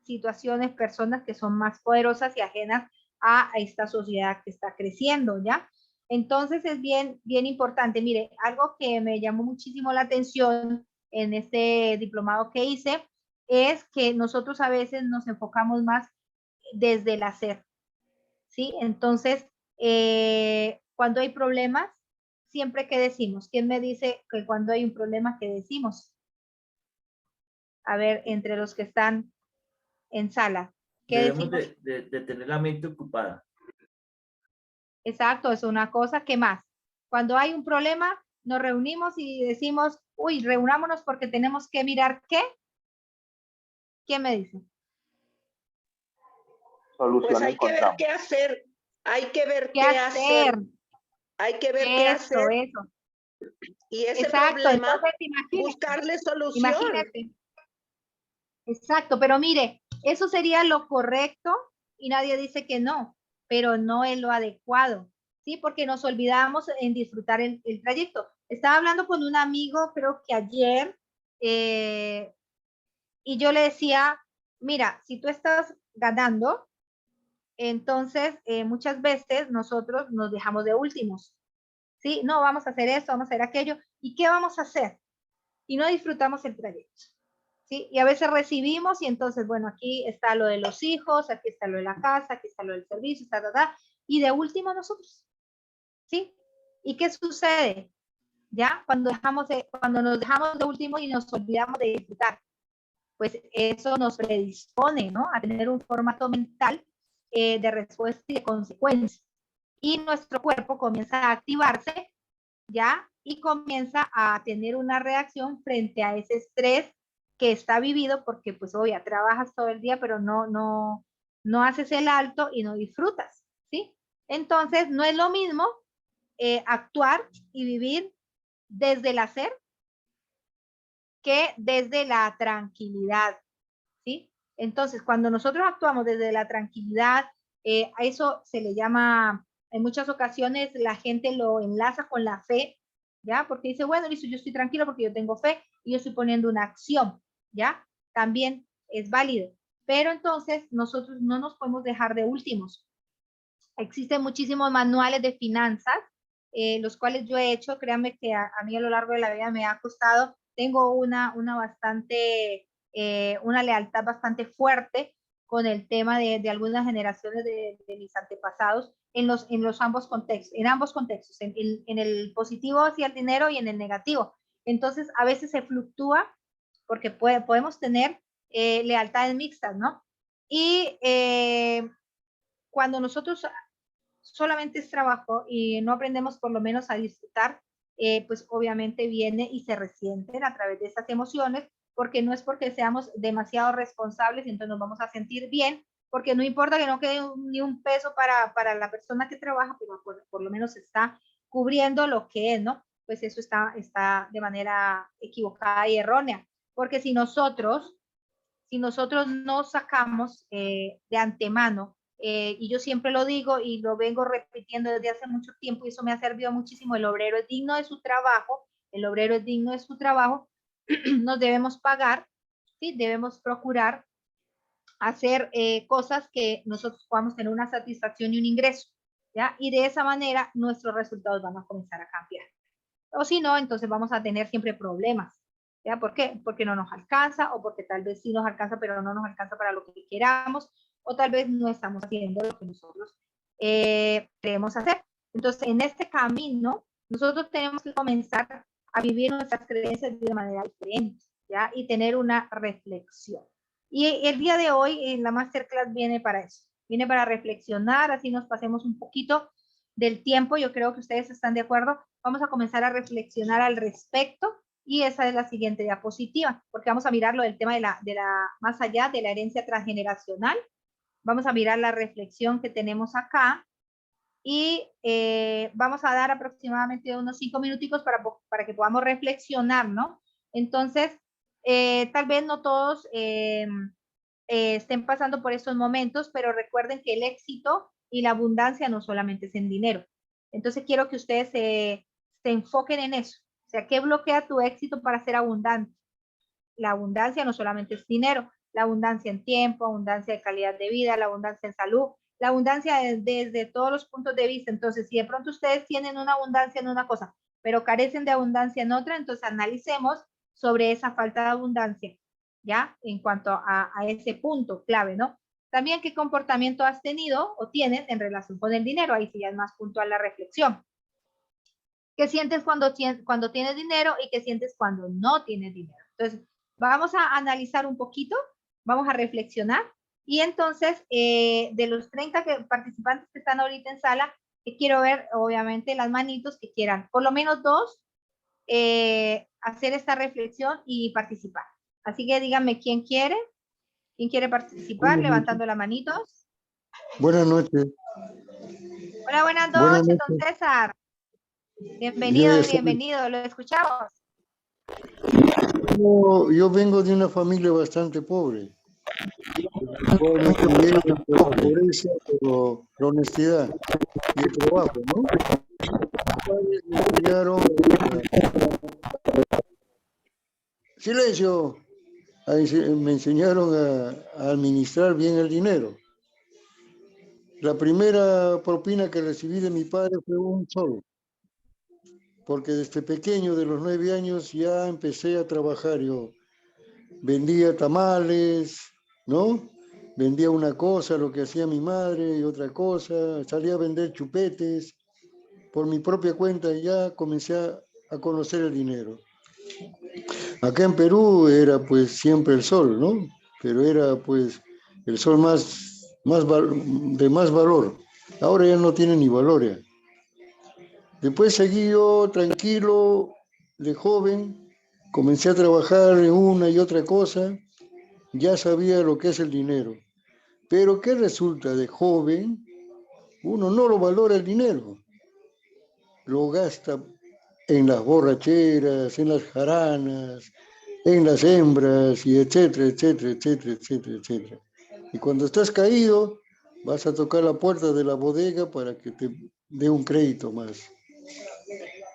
situaciones, personas que son más poderosas y ajenas a esta sociedad que está creciendo, ¿ya? Entonces es bien importante. Mire, algo que me llamó muchísimo la atención en este diplomado que hice es que nosotros a veces nos enfocamos más desde el hacer, ¿sí? Entonces, cuando hay problemas, siempre ¿qué decimos? ¿Quién me dice que cuando hay un problema, qué decimos? A ver, entre los que están en sala, ¿qué Debemos decimos? de tener la mente ocupada. Exacto, es una cosa. ¿Qué más? Cuando hay un problema, nos reunimos y decimos, uy, reunámonos porque tenemos que mirar qué. ¿Quién me dice? Pues hay que ver qué hacer. Hay que ver ¿Qué hacer? Hay que ver qué hacer. Eso. Y ese Exacto, problema, entonces imagínate. buscarle solución. Imagínate. Exacto, pero mire, eso sería lo correcto y nadie dice que no, pero no es lo adecuado, ¿sí? Porque nos olvidamos en disfrutar el trayecto. Estaba hablando con un amigo, creo que ayer, y yo le decía, mira, si tú estás ganando, entonces muchas veces nosotros nos dejamos de últimos, ¿sí? No, vamos a hacer esto, vamos a hacer aquello, ¿y qué vamos a hacer? Y no disfrutamos el trayecto. ¿Sí? Y a veces recibimos y entonces, bueno, aquí está lo de los hijos, aquí está lo de la casa, aquí está lo del servicio, y de último nosotros, ¿sí? ¿Y qué sucede? ¿Ya? Cuando nos dejamos de último y nos olvidamos de disfrutar, pues eso nos predispone, ¿no? A tener un formato mental de respuesta y de consecuencia. Y nuestro cuerpo comienza a activarse, ¿ya? Y comienza a tener una reacción frente a ese estrés que está vivido porque pues obvio, trabajas todo el día, pero no haces el alto y no disfrutas, ¿sí? Entonces, no es lo mismo actuar y vivir desde el hacer que desde la tranquilidad, ¿sí? Entonces, cuando nosotros actuamos desde la tranquilidad, a eso se le llama, en muchas ocasiones la gente lo enlaza con la fe, ¿ya? Porque dice, bueno, listo, yo estoy tranquilo porque yo tengo fe y yo estoy poniendo una acción, ¿ya? También es válido. Pero entonces nosotros no nos podemos dejar de últimos. Existen muchísimos manuales de finanzas, los cuales yo he hecho, créanme que a mí a lo largo de la vida me ha costado, tengo una lealtad bastante fuerte con el tema de algunas generaciones de mis antepasados en ambos contextos, en el positivo hacia el dinero y en el negativo. Entonces, a veces se fluctúa porque podemos tener lealtades mixtas, ¿no? Y cuando nosotros solamente es trabajo y no aprendemos por lo menos a disfrutar, pues obviamente viene y se resienten a través de esas emociones, porque no es porque seamos demasiado responsables y entonces nos vamos a sentir bien, porque no importa que no quede ni un peso para la persona que trabaja, pero por lo menos está cubriendo lo que es, ¿no? Pues eso está de manera equivocada y errónea, porque si nosotros no sacamos de antemano, y yo siempre lo digo y lo vengo repitiendo desde hace mucho tiempo y eso me ha servido muchísimo, el obrero es digno de su trabajo, nos debemos pagar, ¿sí? Debemos procurar hacer cosas que nosotros podamos tener una satisfacción y un ingreso, ¿ya? Y de esa manera nuestros resultados van a comenzar a cambiar. O si no, entonces vamos a tener siempre problemas. ¿Ya? ¿Por qué? Porque no nos alcanza o porque tal vez sí nos alcanza, pero no nos alcanza para lo que queramos o tal vez no estamos haciendo lo que nosotros queremos hacer. Entonces, en este camino, nosotros tenemos que comenzar a vivir nuestras creencias de manera diferente, ¿ya? Y tener una reflexión. Y el día de hoy, la Masterclass viene para eso, viene para reflexionar, así nos pasemos un poquito del tiempo, yo creo que ustedes están de acuerdo, vamos a comenzar a reflexionar al respecto y esa es la siguiente diapositiva, porque vamos a mirar lo del tema más allá de la herencia transgeneracional, vamos a mirar la reflexión que tenemos acá y vamos a dar aproximadamente unos 5 minuticos para que podamos reflexionar, ¿no? Entonces, tal vez no todos estén pasando por estos momentos, pero recuerden que el éxito y la abundancia no solamente es en dinero. Entonces quiero que ustedes se enfoquen en eso. O sea, ¿qué bloquea tu éxito para ser abundante? La abundancia no solamente es dinero, la abundancia en tiempo, abundancia de calidad de vida, la abundancia en salud, la abundancia desde todos los puntos de vista. Entonces, si de pronto ustedes tienen una abundancia en una cosa, pero carecen de abundancia en otra, entonces analicemos sobre esa falta de abundancia, ¿ya? En cuanto a ese punto clave, ¿no? También qué comportamiento has tenido o tienes en relación con el dinero. Ahí sí ya es más puntual la reflexión. ¿Qué sientes cuando tienes dinero y qué sientes cuando no tienes dinero? Entonces, vamos a analizar un poquito, vamos a reflexionar. Y entonces, de los 30 participantes que están ahorita en sala, quiero ver, obviamente, las manitos que quieran, por lo menos 2, hacer esta reflexión y participar. Así que díganme quién quiere participar, levantando las manitos. Buenas noches. Hola, buenas Buenas noches, don noches. César. Bienvenido, lo escuchamos. Yo vengo de una familia bastante pobre. Me crié por la pobreza, por la honestidad y el trabajo, ¿no? Mis padres me enseñaron silencio. Me enseñaron a administrar bien el dinero. La primera propina que recibí de mi padre fue un sol, porque desde pequeño, de los 9 años, ya empecé a trabajar. Yo vendía tamales, ¿no? Vendía una cosa, lo que hacía mi madre, y otra cosa. Salía a vender chupetes. Por mi propia cuenta ya comencé a conocer el dinero. Acá en Perú era pues siempre el sol, ¿no? Pero era pues el sol de más valor. Ahora ya no tiene ni valor ya. Después seguí yo tranquilo, de joven, comencé a trabajar en una y otra cosa, ya sabía lo que es el dinero. Pero ¿qué resulta? De joven, uno no lo valora el dinero, lo gasta en las borracheras, en las jaranas, en las hembras, y etcétera, etcétera, etcétera, etcétera, etcétera. Y cuando estás caído, vas a tocar la puerta de la bodega para que te dé un crédito más.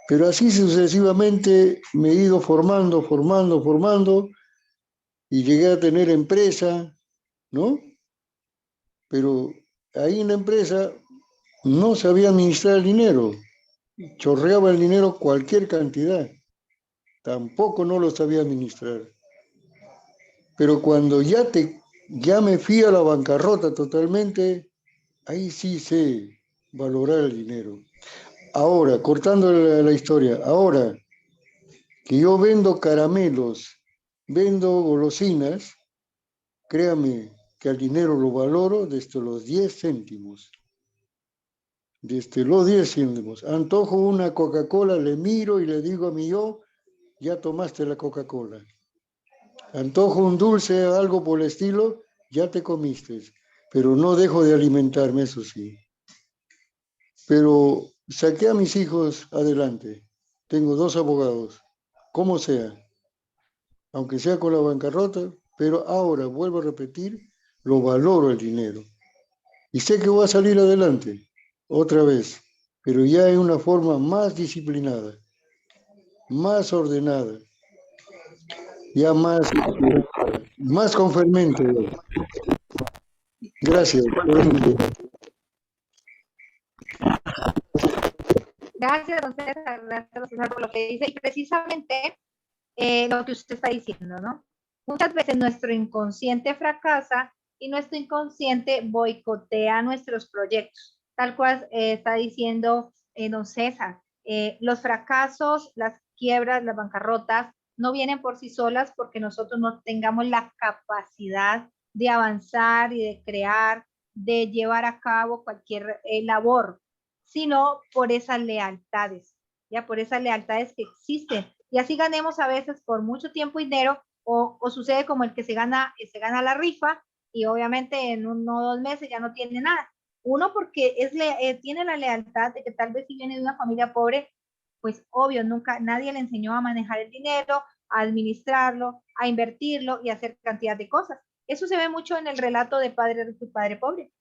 Pero así sucesivamente me he ido formando, y llegué a tener empresa, ¿no? Pero ahí en la empresa no sabía administrar el dinero, chorreaba el dinero cualquier cantidad, tampoco no lo sabía administrar. Pero cuando ya me fui a la bancarrota totalmente, ahí sí sé valorar el dinero. Ahora, cortando la historia, ahora que yo vendo caramelos, vendo golosinas, créame que al dinero lo valoro desde los 10 céntimos. Desde los 10 céntimos. Antojo una Coca-Cola, le miro y le digo a mi yo, ya tomaste la Coca-Cola. Antojo un dulce, algo por el estilo, ya te comiste. Pero no dejo de alimentarme, eso sí. Pero saqué a mis hijos adelante. Tengo 2 abogados, como sea. Aunque sea con la bancarrota, pero ahora, vuelvo a repetir, lo valoro el dinero. Y sé que voy a salir adelante, otra vez, pero ya en una forma más disciplinada, más ordenada, ya más con fermento. Gracias. Gracias, don César, por lo que dice. Y precisamente lo que usted está diciendo, ¿no? Muchas veces nuestro inconsciente fracasa y nuestro inconsciente boicotea nuestros proyectos. Tal cual está diciendo don César. Los fracasos, las quiebras, las bancarrotas no vienen por sí solas porque nosotros no tengamos la capacidad de avanzar y de crear, de llevar a cabo cualquier labor, sino por esas lealtades, ya por esas lealtades que existen. Y así ganemos a veces por mucho tiempo dinero, o sucede como el que se gana la rifa y obviamente en 1 o 2 meses ya no tiene nada. Uno porque tiene la lealtad de que tal vez si viene de una familia pobre, pues obvio, nunca nadie le enseñó a manejar el dinero, a administrarlo, a invertirlo y a hacer cantidad de cosas. Eso se ve mucho en el relato de Padre Rico y Padre Pobre.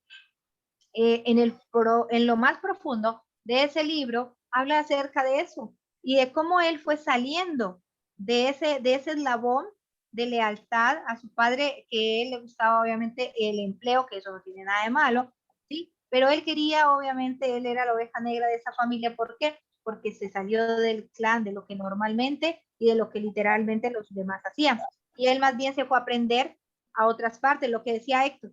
En lo más profundo de ese libro habla acerca de eso y de cómo él fue saliendo de ese eslabón de lealtad a su padre, que él le gustaba obviamente el empleo, que eso no tiene nada de malo, ¿sí? Pero él quería, obviamente, él era la oveja negra de esa familia. ¿Por qué? Porque se salió del clan, de lo que normalmente y de lo que literalmente los demás hacían. Y él más bien se fue a aprender a otras partes, lo que decía Héctor,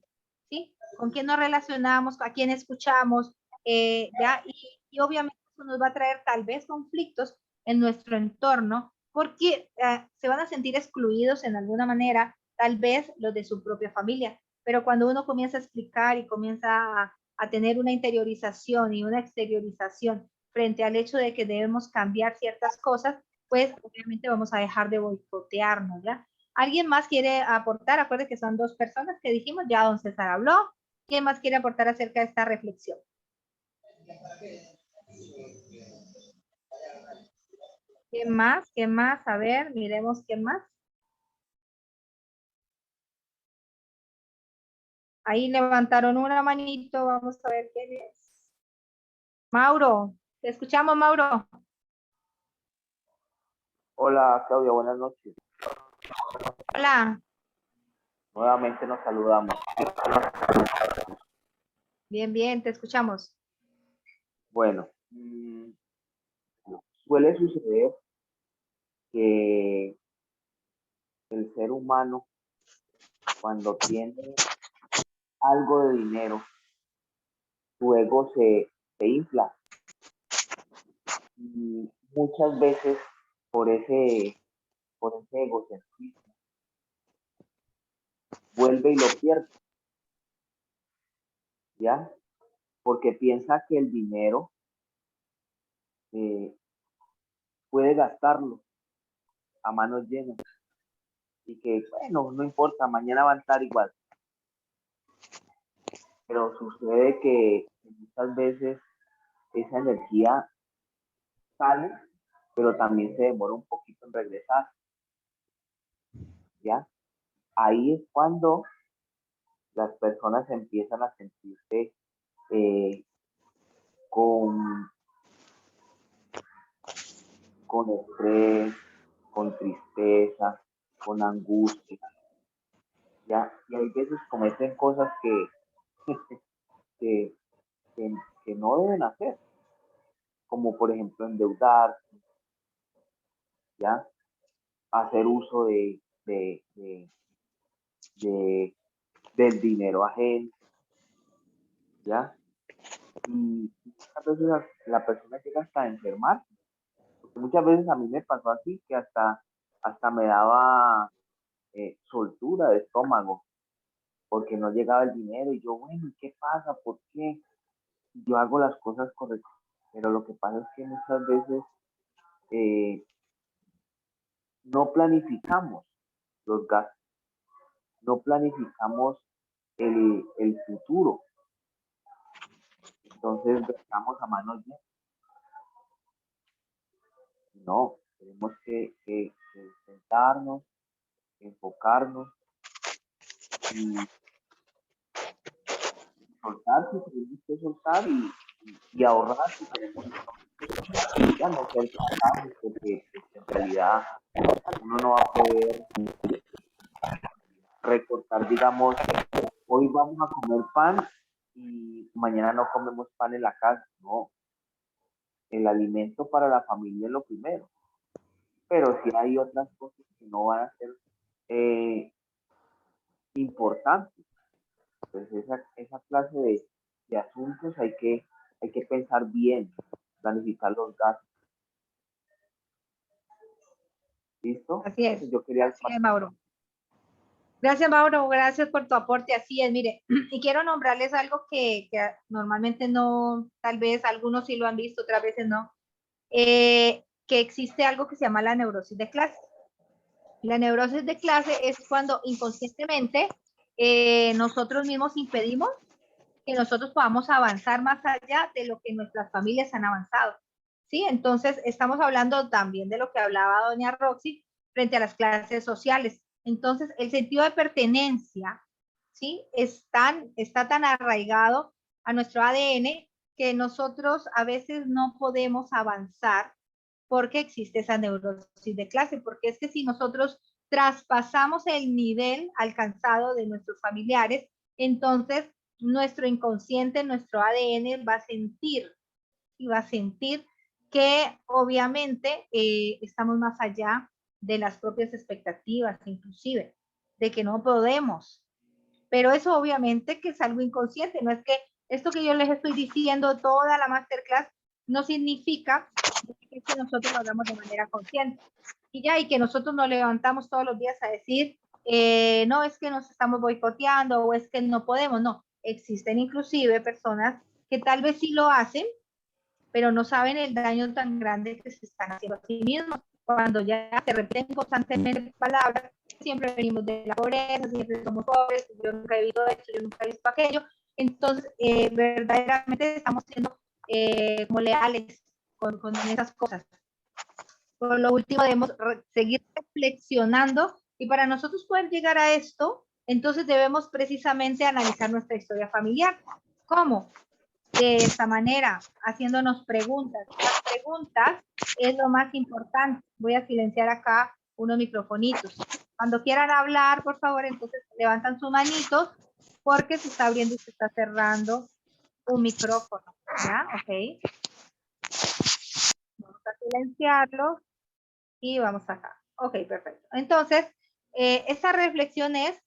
¿sí? con quién nos relacionamos, a quién escuchamos, ¿ya? Y obviamente eso nos va a traer tal vez conflictos en nuestro entorno, porque se van a sentir excluidos en alguna manera, tal vez los de su propia familia. Pero cuando uno comienza a explicar y comienza a tener una interiorización y una exteriorización frente al hecho de que debemos cambiar ciertas cosas, pues obviamente vamos a dejar de boicotearnos, ¿ya? ¿Alguien más quiere aportar? Acuérdense que son 2 personas que dijimos, ya don César habló. ¿Quién más quiere aportar acerca de esta reflexión? ¿Qué más? ¿Qué más? A ver, miremos qué más. Ahí levantaron una manito, vamos a ver quién es. Mauro, te escuchamos, Mauro. Hola Claudia, buenas noches. Hola. Nuevamente nos saludamos. Bien, bien, te escuchamos. Bueno, suele suceder que el ser humano, cuando tiene algo de dinero, su ego se infla. Y muchas veces por ese egocentrismo vuelve y lo pierde, ¿ya? Porque piensa que el dinero puede gastarlo a manos llenas y que, bueno, no importa, mañana va a estar igual. Pero sucede que muchas veces esa energía sale, pero también se demora un poquito en regresar, ¿ya? Ahí es cuando las personas empiezan a sentirse con estrés, con tristeza, con angustia, ¿ya? Y hay veces cometen cosas que, que no deben hacer, como por ejemplo endeudarse, ¿ya? Hacer uso del dinero ajeno, ¿ya? Y muchas veces la persona llega hasta a enfermar. Porque muchas veces a mí me pasó así, que hasta me daba soltura de estómago, porque no llegaba el dinero. Y yo, bueno, ¿qué pasa? ¿Por qué? Yo hago las cosas correctas. Pero lo que pasa es que muchas veces no planificamos los gastos, no planificamos el futuro. Entonces estamos a manos llenas. No, tenemos que sentarnos, enfocarnos y soltar si tenemos que soltar y ahorrar si tenemos que ya no ser cansados, porque pues, en realidad uno no va a poder recortar, digamos, hoy vamos a comer pan y mañana no comemos pan en la casa. No, el alimento para la familia es lo primero, pero si hay otras cosas que no van a ser importantes, pues esa clase de asuntos hay que pensar bien, planificar los gastos. ¿Listo? Así es. Entonces yo quería... Así es, Mauro. Gracias, Mauro. Gracias por tu aporte. Así es, mire, y quiero nombrarles algo que normalmente no, tal vez algunos sí lo han visto, otras veces no, que existe algo que se llama la neurosis de clase. La neurosis de clase es cuando inconscientemente nosotros mismos impedimos que nosotros podamos avanzar más allá de lo que nuestras familias han avanzado. ¿Sí? Entonces, estamos hablando también de lo que hablaba doña Roxy frente a las clases sociales. Entonces, el sentido de pertenencia, ¿sí? Está tan arraigado a nuestro ADN que nosotros a veces no podemos avanzar porque existe esa neurosis de clase, porque es que si nosotros traspasamos el nivel alcanzado de nuestros familiares, entonces nuestro inconsciente, nuestro ADN va a sentir que obviamente estamos más allá de las propias expectativas, inclusive, de que no podemos, Pero eso obviamente que es algo inconsciente, no es que esto que yo les estoy diciendo toda la masterclass no significa que nosotros lo hagamos de manera consciente. Y ya, y que nosotros nos levantamos todos los días a decir, no, es que nos estamos boicoteando o es que no podemos, no. Existen inclusive personas que tal vez sí lo hacen, pero no saben el daño tan grande que se están haciendo a sí mismos. Cuando ya se repiten constantemente palabras, siempre venimos de la pobreza, siempre somos pobres, yo nunca he visto esto, yo nunca he visto aquello. Entonces, verdaderamente estamos siendo como leales con esas cosas. Por lo último, debemos seguir reflexionando y para nosotros poder llegar a esto, entonces debemos precisamente analizar nuestra historia familiar. ¿Cómo? De esta manera, haciéndonos preguntas. Las preguntas es lo más importante. Voy a silenciar acá unos microfonitos. Cuando quieran hablar, por favor, entonces levantan sus manitos porque se está abriendo y se está cerrando un micrófono. ¿Ya? Ok. Vamos a silenciarlo y vamos acá. Ok, perfecto. Entonces, esta reflexión es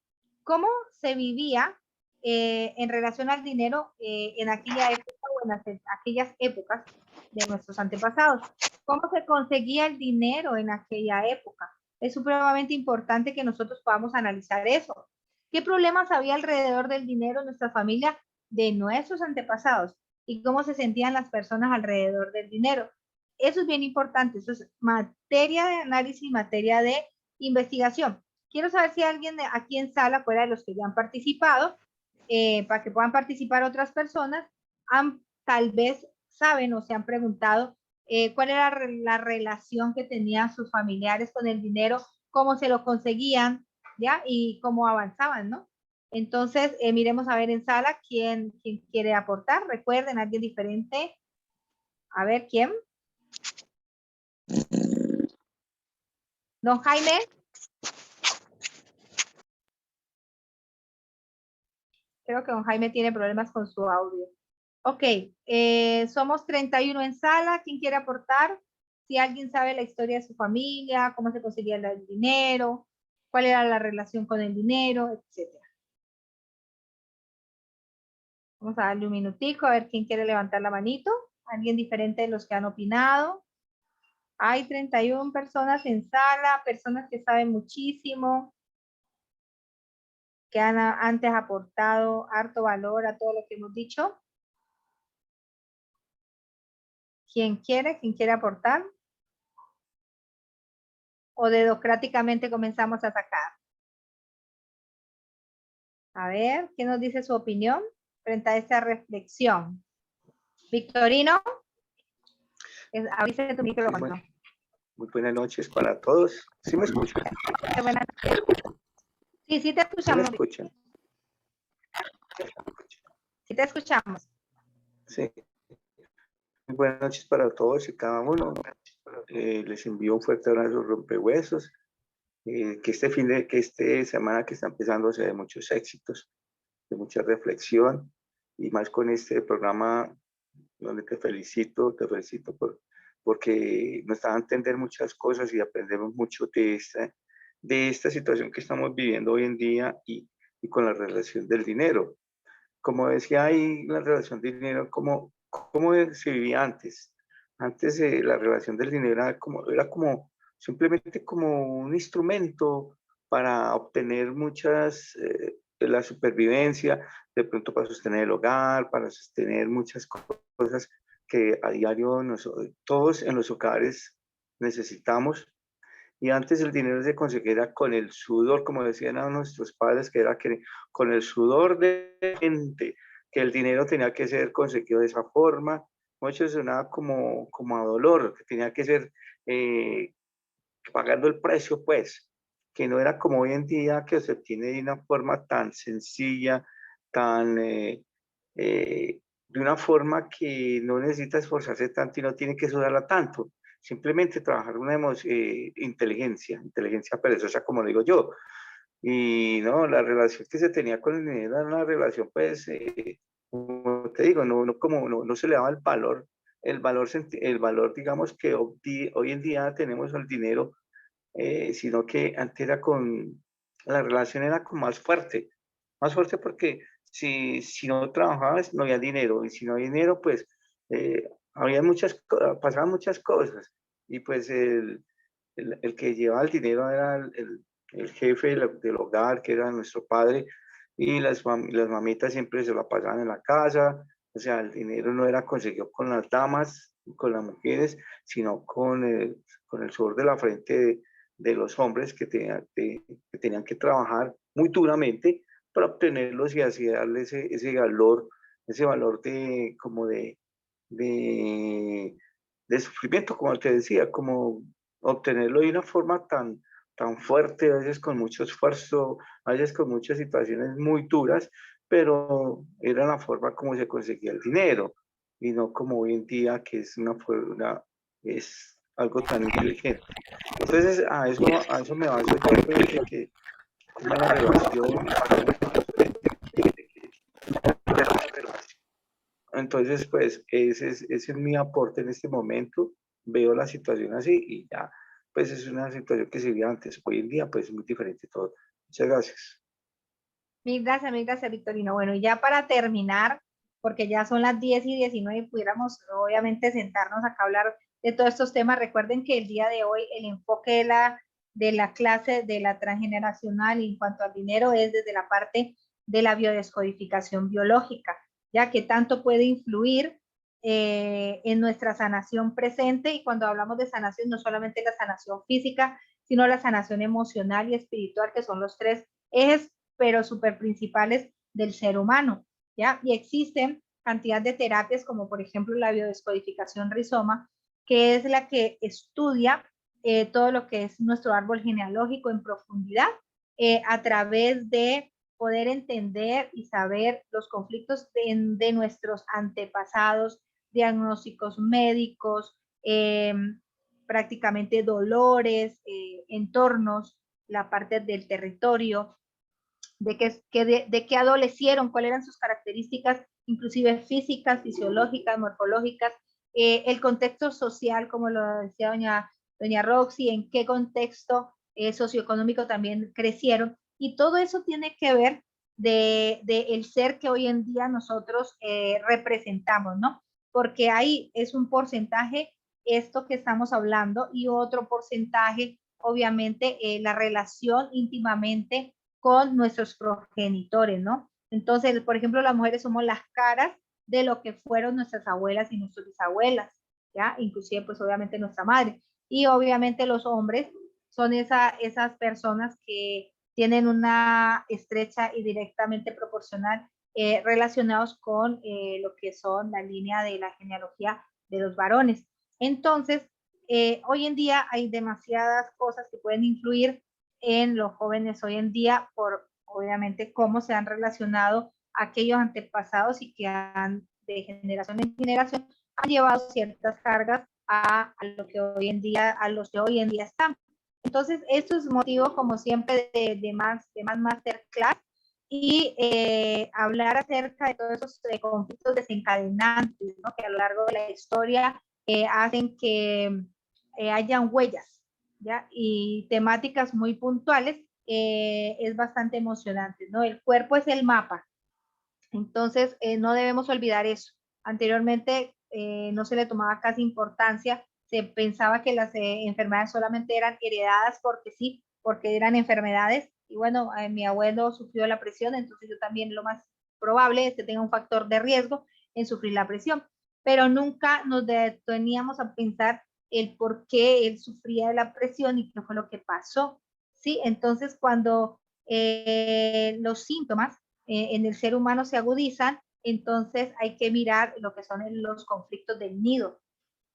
cómo se vivía en relación al dinero en aquella época o en aquellas épocas de nuestros antepasados. ¿Cómo se conseguía el dinero en aquella época? Es supremamente importante que nosotros podamos analizar eso. ¿Qué problemas había alrededor del dinero en nuestra familia de nuestros antepasados? ¿Y cómo se sentían las personas alrededor del dinero? Eso es bien importante. Eso es materia de análisis, materia de investigación. Quiero saber si alguien aquí en sala, fuera de los que ya han participado, para que puedan participar otras personas, tal vez saben o se han preguntado cuál era la relación que tenían sus familiares con el dinero, cómo se lo conseguían, ¿ya? Y cómo avanzaban, ¿no? Entonces, miremos a ver en sala quién quiere aportar. Recuerden, alguien diferente. A ver, ¿quién? Don Jaime. Creo que don Jaime tiene problemas con su audio. Ok, somos 31 en sala. ¿Quién quiere aportar? Si alguien sabe la historia de su familia, cómo se conseguía el dinero, cuál era la relación con el dinero, etc. Vamos a darle un minutico a ver quién quiere levantar la manito. ¿Alguien diferente de los que han opinado? Hay 31 personas en sala, personas que saben muchísimo, que han antes aportado harto valor a todo lo que hemos dicho. ¿Quién quiere aportar? ¿O dedocráticamente comenzamos a sacar? A ver, ¿qué nos dice su opinión frente a esta reflexión? Victorino, avísate tu micrófono. Muy buenas noches para todos. ¿Sí me escuchan? Buenas noches. Sí, sí te escuchamos. ¿Sí me escuchan? Sí te escuchamos. Sí. Muy buenas noches para todos y cada uno. Les envío un fuerte abrazo rompehuesos. Que esta semana que está empezando sea de muchos éxitos, de mucha reflexión y más con este programa donde te felicito porque nos da a entender muchas cosas y aprendemos mucho de esta situación que estamos viviendo hoy en día y con la relación del dinero. Como decía ahí, la relación del dinero, ¿cómo se vivía antes? Antes la relación del dinero era como simplemente como un instrumento para obtener la supervivencia, de pronto para sostener el hogar, para sostener muchas cosas que a diario todos en los hogares necesitamos. Y antes el dinero se conseguía con el sudor, como decían a nuestros padres, que era con el sudor de gente, que el dinero tenía que ser conseguido de esa forma. Mucho sonaba como a dolor, que tenía que ser pagando el precio, pues, que no era como hoy en día, que se obtiene de una forma tan sencilla, de una forma que no necesita esforzarse tanto y no tiene que sudarla tanto. Simplemente trabajar una inteligencia perezosa, como digo yo. Y no, la relación que se tenía con el dinero era una relación, pues, como te digo, no se le daba el valor, digamos, que hoy en día tenemos al dinero, sino que antes la relación era como más fuerte, más fuerte porque si no trabajabas no había dinero, y si no había dinero, pues había pasaban muchas cosas, y pues el que llevaba el dinero era el jefe del hogar, que era nuestro padre, y las mamitas siempre se lo pagaban en la casa. O sea, el dinero no era conseguido con las damas, con las mujeres, sino con el sudor de la frente de los hombres que tenían que trabajar muy duramente para obtenerlos y así darle ese valor de sufrimiento, como te decía, como obtenerlo de una forma tan fuerte, a veces con mucho esfuerzo, a veces con muchas situaciones muy duras, pero era la forma como se conseguía el dinero, y no como hoy en día, que es es algo tan inteligente. Entonces, a eso me baso yo, pues, de que como la relación. Entonces, pues, ese es mi aporte en este momento. Veo la situación así y ya, pues es una situación que se vio antes. Hoy en día, pues, es muy diferente todo. Muchas gracias. Mil gracias, Victorino. Bueno, y ya para terminar, porque ya son las 10:19, pudiéramos obviamente sentarnos acá a hablar de todos estos temas. Recuerden que el día de hoy el enfoque de la clase de la transgeneracional en cuanto al dinero es desde la parte de la biodescodificación biológica, ya que tanto puede influir en nuestra sanación presente, y cuando hablamos de sanación, no solamente la sanación física, sino la sanación emocional y espiritual, que son los tres ejes pero súper principales del ser humano, ¿ya? Y existen cantidad de terapias como por ejemplo la biodescodificación rizoma, que es la que estudia todo lo que es nuestro árbol genealógico en profundidad, a través de poder entender y saber los conflictos de nuestros antepasados, diagnósticos médicos, prácticamente dolores, entornos, la parte del territorio, de qué adolecieron, cuáles eran sus características, inclusive físicas, fisiológicas, morfológicas, el contexto social, como lo decía doña Roxy, en qué contexto socioeconómico también crecieron, y todo eso tiene que ver de el ser que hoy en día nosotros representamos, ¿no? Porque ahí es un porcentaje esto que estamos hablando, y otro porcentaje, obviamente, la relación íntimamente con nuestros progenitores, ¿no? Entonces, por ejemplo, las mujeres somos las caras de lo que fueron nuestras abuelas y nuestras bisabuelas, ¿ya? Inclusive, pues, obviamente, nuestra madre. Y obviamente los hombres son esas personas que tienen una estrecha y directamente proporcional relacionados con lo que son la línea de la genealogía de los varones. Entonces, hoy en día hay demasiadas cosas que pueden influir en los jóvenes hoy en día, por obviamente cómo se han relacionado aquellos antepasados y que han de generación en generación han llevado ciertas cargas a lo que hoy en día, a los que hoy en día están. Entonces, esto es motivo, como siempre, de más masterclass, y hablar acerca de todos esos conflictos desencadenantes, ¿no? Que a lo largo de la historia hacen que hayan huellas, ¿ya? Y temáticas muy puntuales, es bastante emocionante, ¿no? El cuerpo es el mapa, entonces no debemos olvidar eso. Anteriormente no se le tomaba casi importancia, se pensaba que las enfermedades solamente eran heredadas porque sí, porque eran enfermedades, y bueno, mi abuelo sufrió la presión, entonces yo también lo más probable es que tenga un factor de riesgo en sufrir la presión, pero nunca nos deteníamos a pensar el por qué él sufría de la presión y qué fue lo que pasó, ¿sí? Entonces, cuando los síntomas en el ser humano se agudizan, entonces hay que mirar lo que son los conflictos del nido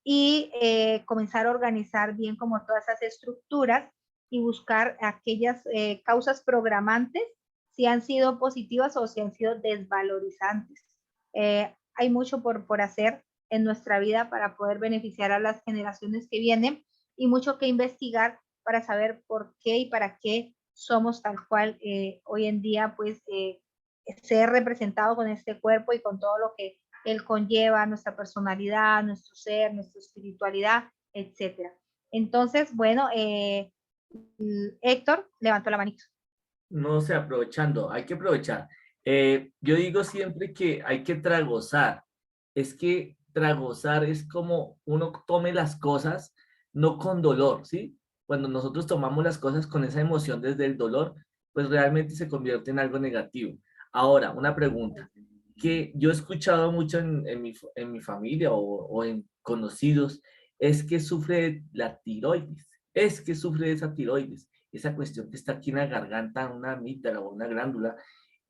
y comenzar a organizar bien como todas esas estructuras y buscar aquellas causas programantes, si han sido positivas o si han sido desvalorizantes. Hay mucho por hacer en nuestra vida para poder beneficiar a las generaciones que vienen, y mucho que investigar para saber por qué y para qué somos tal cual hoy en día, pues ser representado con este cuerpo y con todo lo que él conlleva, nuestra personalidad, nuestro ser, nuestra espiritualidad, etcétera. Entonces, bueno, Héctor levantó la manito. No sé, aprovechando, hay que aprovechar. Yo digo siempre que hay que tragozar. Es que tragozar es como uno tome las cosas no con dolor, ¿sí? Cuando nosotros tomamos las cosas con esa emoción desde el dolor, pues realmente se convierte en algo negativo. Ahora, una pregunta que yo he escuchado mucho en mi familia o en conocidos, es que sufre la tiroides, es que sufre de esa tiroides, esa cuestión que está aquí en la garganta, una amígdala o una glándula,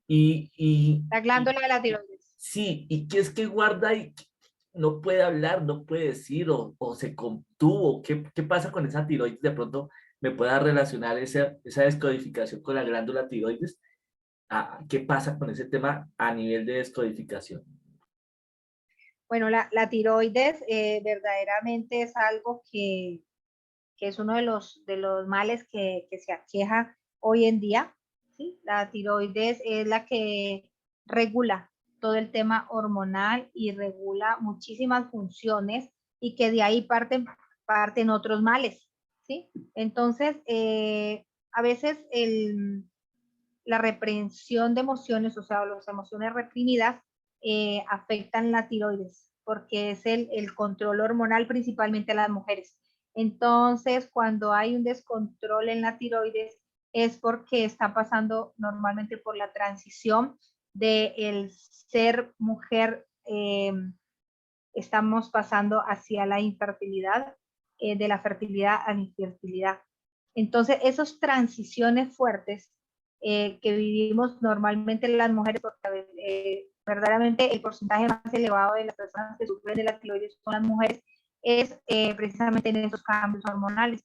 La glándula de la tiroides. sí, y que es que guarda y no puede hablar, no puede decir, o se contuvo. ¿Qué pasa con esa tiroides? De pronto me pueda relacionar esa descodificación con la glándula tiroides. ¿Qué pasa con ese tema a nivel de descodificación? Bueno, la tiroides verdaderamente es algo que es uno de los males que se aqueja hoy en día, ¿sí? La tiroides es la que regula todo el tema hormonal y regula muchísimas funciones y que de ahí parten otros males, ¿sí? Entonces, a veces la represión de emociones, o sea, las emociones reprimidas, afectan la tiroides, porque es el control hormonal principalmente a las mujeres. Entonces, cuando hay un descontrol en la tiroides, es porque está pasando normalmente por la transición de el ser mujer, estamos pasando hacia la infertilidad, de la fertilidad a la infertilidad. Entonces, esas transiciones fuertes que vivimos normalmente las mujeres, porque verdaderamente el porcentaje más elevado de las personas que sufren de la tiroides son las mujeres, es precisamente en esos cambios hormonales.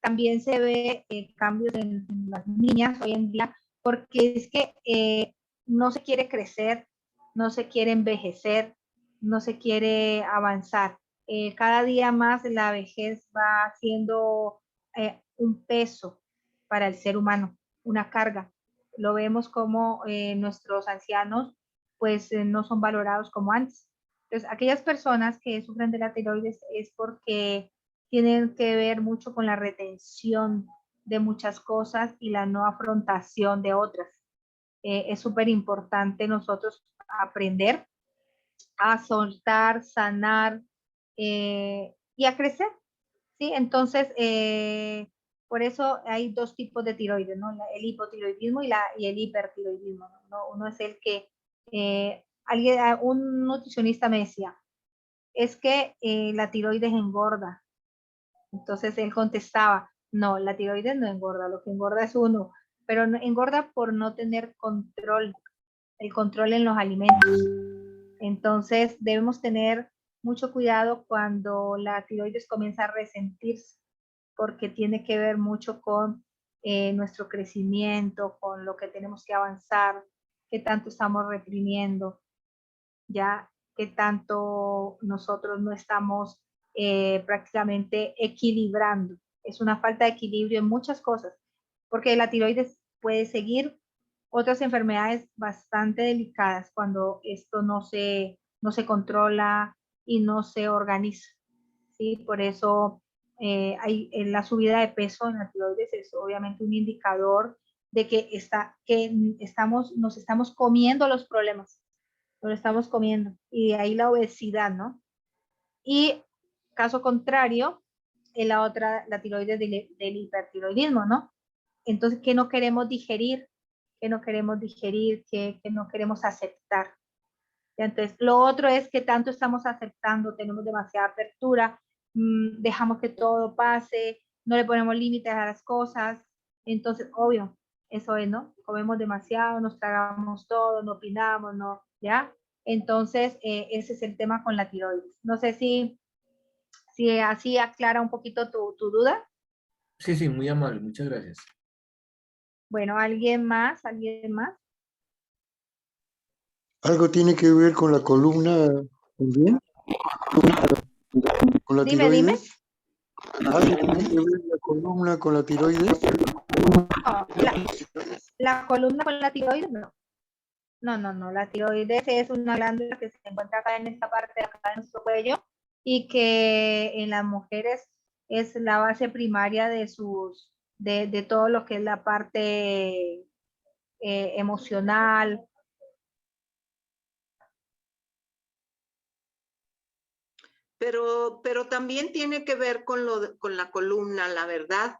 También se ve cambios en las niñas hoy en día, porque es que no se quiere crecer, no se quiere envejecer, no se quiere avanzar. Cada día más la vejez va siendo un peso para el ser humano, una carga. Lo vemos como nuestros ancianos pues no son valorados como antes. Entonces, aquellas personas que sufren de la tiroides es porque tienen que ver mucho con la retención de muchas cosas y la no afrontación de otras. Es súper importante nosotros aprender a soltar, sanar y a crecer, ¿sí? Entonces, por eso hay dos tipos de tiroides, ¿no? El hipotiroidismo y el hipertiroidismo, ¿no? Uno es el que, un nutricionista me decía, es que la tiroides engorda. Entonces él contestaba, no, la tiroides no engorda, lo que engorda es uno, pero engorda por no tener control, el control en los alimentos. Entonces debemos tener mucho cuidado cuando la tiroides comienza a resentirse, porque tiene que ver mucho con nuestro crecimiento, con lo que tenemos que avanzar, qué tanto estamos reprimiendo, ya qué tanto nosotros no estamos prácticamente equilibrando. Es una falta de equilibrio en muchas cosas, porque la tiroides puede seguir otras enfermedades bastante delicadas cuando esto no se controla y no se organiza, ¿sí? Por eso en la subida de peso en la tiroides es obviamente un indicador de que nos estamos comiendo los problemas, lo estamos comiendo, y de ahí la obesidad, ¿no? Y caso contrario, en la tiroides del hipertiroidismo, ¿no? Entonces, ¿qué no queremos digerir? ¿Qué no queremos digerir? ¿Qué no queremos aceptar? Entonces, lo otro es que tanto estamos aceptando, tenemos demasiada apertura, dejamos que todo pase, no le ponemos límites a las cosas. Entonces, obvio, eso es, ¿no? Comemos demasiado, nos tragamos todo, no opinamos, ¿no? ¿Ya? Entonces, ese es el tema con la tiroides. No sé si así aclara un poquito tu duda. Sí, sí, muy amable, muchas gracias. Bueno, ¿alguien más? ¿Alguien más? ¿Algo tiene que ver con la columna también? ¿Con la Dime. tiroides? ¿Algo tiene que ver la columna con la tiroides? No, la columna con la tiroides, no. No. La tiroides es una glándula que se encuentra acá en esta parte de acá de nuestro cuello y que en las mujeres es la base primaria de todo lo que es la parte emocional. Pero también tiene que ver con la columna, la verdad.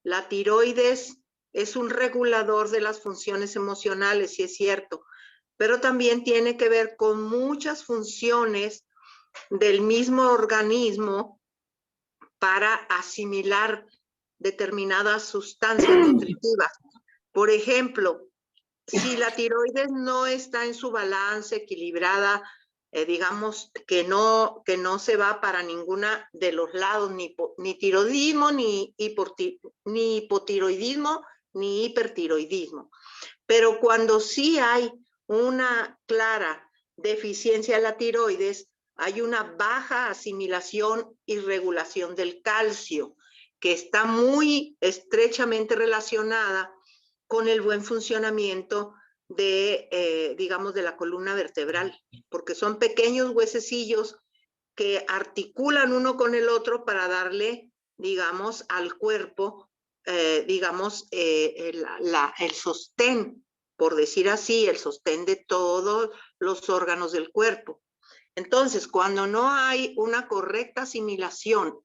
La tiroides es un regulador de las funciones emocionales, sí es cierto, pero también tiene que ver con muchas funciones del mismo organismo para asimilar determinadas sustancias nutritivas. Por ejemplo, si la tiroides no está en su balance, equilibrada, digamos que no se va para ninguna de los lados, ni tiroidismo, ni hipotiroidismo, ni hipertiroidismo. Pero cuando sí hay una clara deficiencia de la tiroides, hay una baja asimilación y regulación del calcio, que está muy estrechamente relacionada con el buen funcionamiento de, digamos, de la columna vertebral, porque son pequeños huesecillos que articulan uno con el otro para darle, digamos, al cuerpo, digamos, el sostén, por decir así, el sostén de todos los órganos del cuerpo. Entonces, cuando no hay una correcta asimilación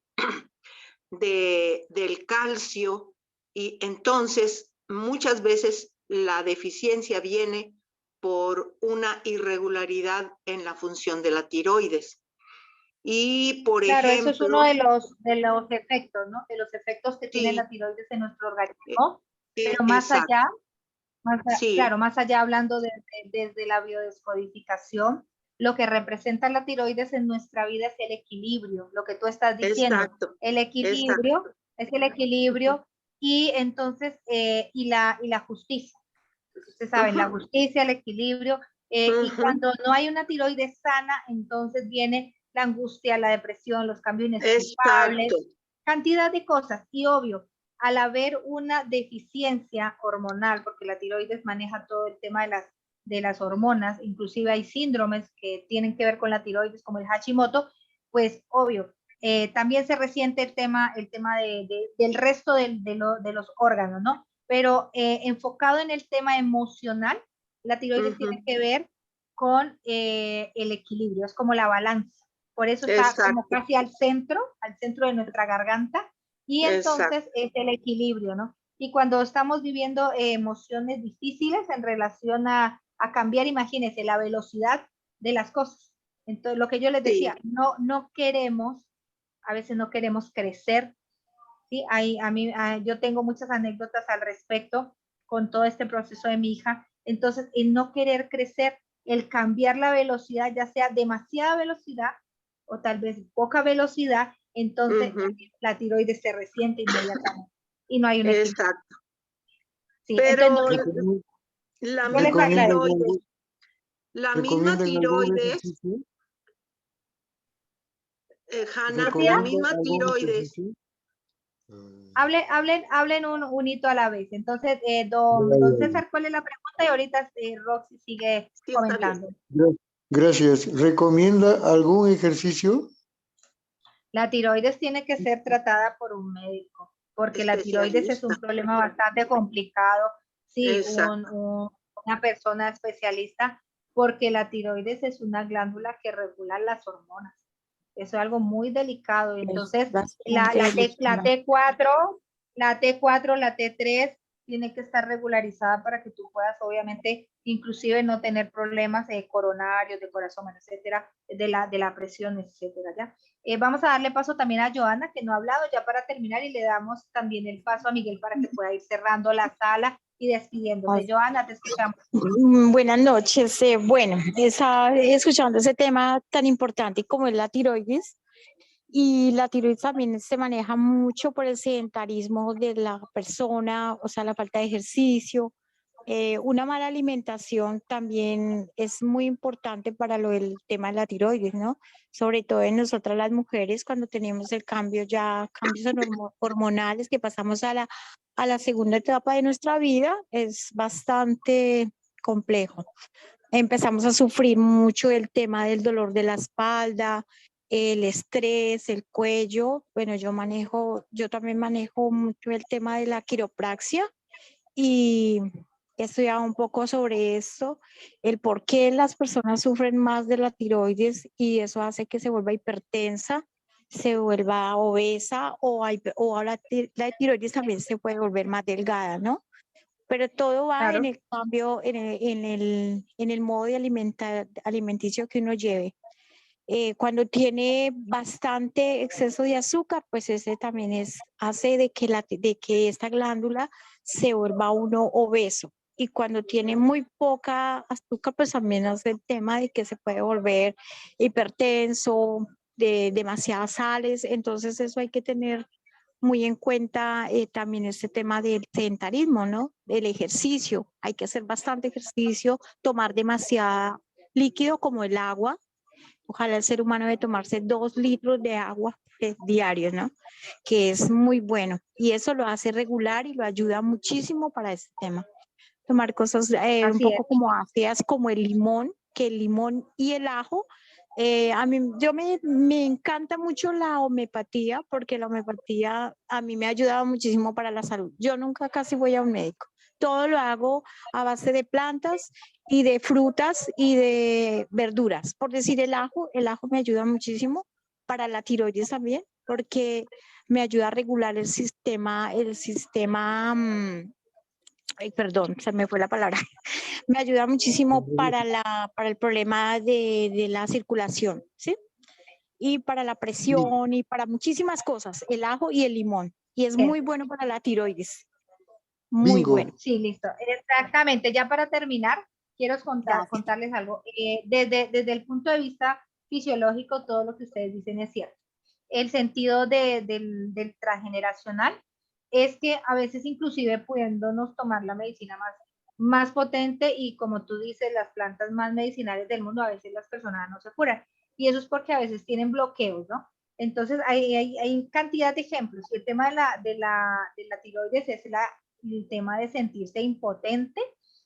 del calcio, y entonces muchas veces la deficiencia viene por una irregularidad en la función de la tiroides. Y por claro, ejemplo, eso es uno de los efectos, ¿no? De los efectos que tiene la tiroides en nuestro organismo. Pero más allá, claro, más allá hablando desde la biodescodificación, lo que representa la tiroides en nuestra vida es el equilibrio, lo que tú estás diciendo. Exacto, el equilibrio es el equilibrio y entonces, y la justicia. Ustedes saben, la justicia, el equilibrio, y cuando no hay una tiroides sana, entonces viene la angustia, la depresión, los cambios inexplicables, cantidad de cosas. Y obvio, al haber una deficiencia hormonal, porque la tiroides maneja todo el tema de las hormonas, inclusive hay síndromes que tienen que ver con la tiroides, como el Hashimoto, pues obvio, también se resiente el tema del resto de los órganos, ¿no? Pero enfocado en el tema emocional, la tiroides tiene que ver con el equilibrio, es como la balanza. Por eso está como casi al centro de nuestra garganta, y entonces es el equilibrio, ¿no? Y cuando estamos viviendo emociones difíciles en relación a cambiar, imagínense, la velocidad de las cosas. Entonces, lo que yo les decía, no queremos, a veces no queremos crecer, ¿sí? Yo tengo muchas anécdotas al respecto con todo este proceso de mi hija. Entonces, el no querer crecer, el cambiar la velocidad, ya sea demasiada velocidad o tal vez poca velocidad, entonces la tiroides se resiente inmediatamente y no hay un equilibrio. Exacto. Sí, pero entonces, la misma tiroides, Hanna, la misma tiroides. Hablen un hito a la vez. Entonces, don César, ¿cuál es la pregunta? Y ahorita Roxy sigue comentando. Gracias. ¿Recomienda algún ejercicio? La tiroides tiene que ser tratada por un médico, porque la tiroides es un problema bastante complicado. Sí, una persona especialista, porque la tiroides es una glándula que regula las hormonas. Eso es algo muy delicado. Entonces, la T4, la T3 tiene que estar regularizada para que tú puedas, obviamente, inclusive no tener problemas coronarios, de corazón, etcétera, de la presión, etcétera, ¿ya? Vamos a darle paso también a Joana, que no ha hablado, ya para terminar, y le damos también el paso a Miguel para que pueda ir cerrando la sala y despidiéndose. Joana, te escuchamos. Buenas noches. Bueno, estaba escuchando ese tema tan importante como es la tiroides, y la tiroides también se maneja mucho por el sedentarismo de la persona, o sea, la falta de ejercicio. Una mala alimentación también es muy importante para el tema de la tiroides, ¿no? Sobre todo en nosotras las mujeres, cuando tenemos cambios hormonales, que pasamos a la segunda etapa de nuestra vida, es bastante complejo. Empezamos a sufrir mucho el tema del dolor de la espalda, el estrés, el cuello. Bueno, yo también manejo mucho el tema de la quiropraxia, y he estudiado un poco sobre esto, el por qué las personas sufren más de la tiroides y eso hace que se vuelva hipertensa, se vuelva obesa o la tiroides también se puede volver más delgada, ¿no? Pero todo va en el cambio, en el modo de alimenticio que uno lleve. Cuando tiene bastante exceso de azúcar, pues ese también hace de que esta glándula se vuelva uno obeso. Y cuando tiene muy poca azúcar, pues también hace el tema de que se puede volver hipertenso, de demasiadas sales. Entonces eso hay que tener muy en cuenta también este tema del sedentarismo, ¿no? Del ejercicio. Hay que hacer bastante ejercicio, tomar demasiado líquido como el agua. Ojalá el ser humano debe tomarse 2 litros de agua diarios, ¿no? Que es muy bueno. Y eso lo hace regular y lo ayuda muchísimo para este tema. Tomar cosas un poco como ácidas, como el limón, que el limón y el ajo. Me encanta mucho la homeopatía, porque la homeopatía a mí me ha ayudado muchísimo para la salud. Yo nunca casi voy a un médico. Todo lo hago a base de plantas y de frutas y de verduras. Por decir el ajo me ayuda muchísimo para la tiroides también, porque me ayuda a regular el sistema, ay, perdón, se me fue la palabra. Me ayuda muchísimo para el problema de la circulación, ¿sí? Y para la presión y para muchísimas cosas, el ajo y el limón. Y es muy bueno para la tiroides. Muy bueno. Sí, listo. Exactamente. Ya para terminar, quiero contarles algo. Desde el punto de vista fisiológico, todo lo que ustedes dicen es cierto. El sentido del transgeneracional es que a veces inclusive pudiéndonos tomar la medicina más potente y como tú dices, las plantas más medicinales del mundo, a veces las personas no se curan. Y eso es porque a veces tienen bloqueos, ¿no? Entonces hay cantidad de ejemplos. Y el tema de la tiroides es el tema de sentirse impotente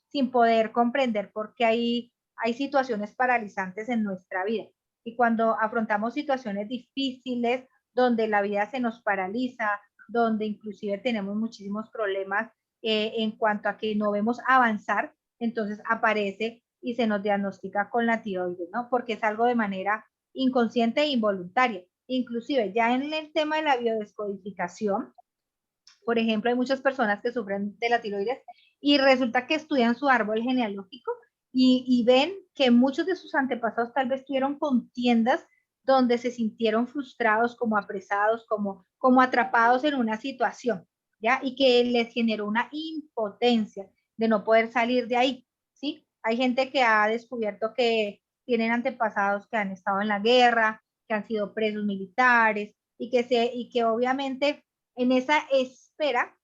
sin poder comprender por qué hay situaciones paralizantes en nuestra vida. Y cuando afrontamos situaciones difíciles, donde la vida se nos paraliza, donde inclusive tenemos muchísimos problemas en cuanto a que no vemos avanzar, entonces aparece y se nos diagnostica con la tiroides, ¿no? Porque es algo de manera inconsciente e involuntaria. Inclusive ya en el tema de la biodescodificación, por ejemplo, hay muchas personas que sufren de la tiroides y resulta que estudian su árbol genealógico y ven que muchos de sus antepasados tal vez tuvieron contiendas donde se sintieron frustrados, como apresados, como atrapados en una situación, ¿ya? Y que les generó una impotencia de no poder salir de ahí, ¿sí? Hay gente que ha descubierto que tienen antepasados que han estado en la guerra, que han sido presos militares y que obviamente en esa espera,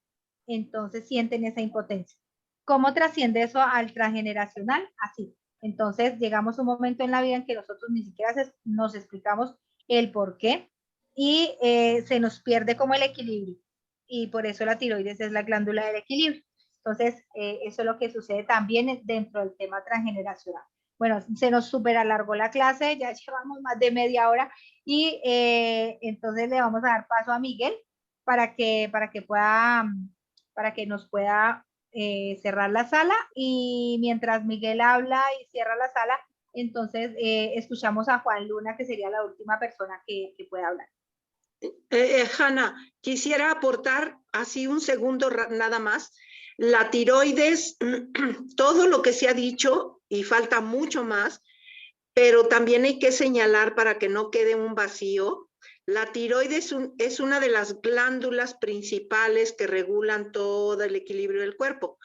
entonces sienten esa impotencia. ¿Cómo trasciende eso al transgeneracional? Así. Entonces llegamos a un momento en la vida en que nosotros ni siquiera nos explicamos el por qué y se nos pierde como el equilibrio. Y por eso la tiroides es la glándula del equilibrio. Entonces, eso es lo que sucede también dentro del tema transgeneracional. Bueno, se nos super alargó la clase, ya llevamos más de media hora y entonces le vamos a dar paso a Miguel para que nos pueda cerrar la sala, y mientras Miguel habla y cierra la sala, entonces escuchamos a Juan Luna, que sería la última persona que pueda hablar. Hanna, quisiera aportar así un segundo nada más. La tiroides, todo lo que se ha dicho, y falta mucho más, pero también hay que señalar para que no quede un vacío. La tiroides es una de las glándulas principales que regulan todo el equilibrio del cuerpo,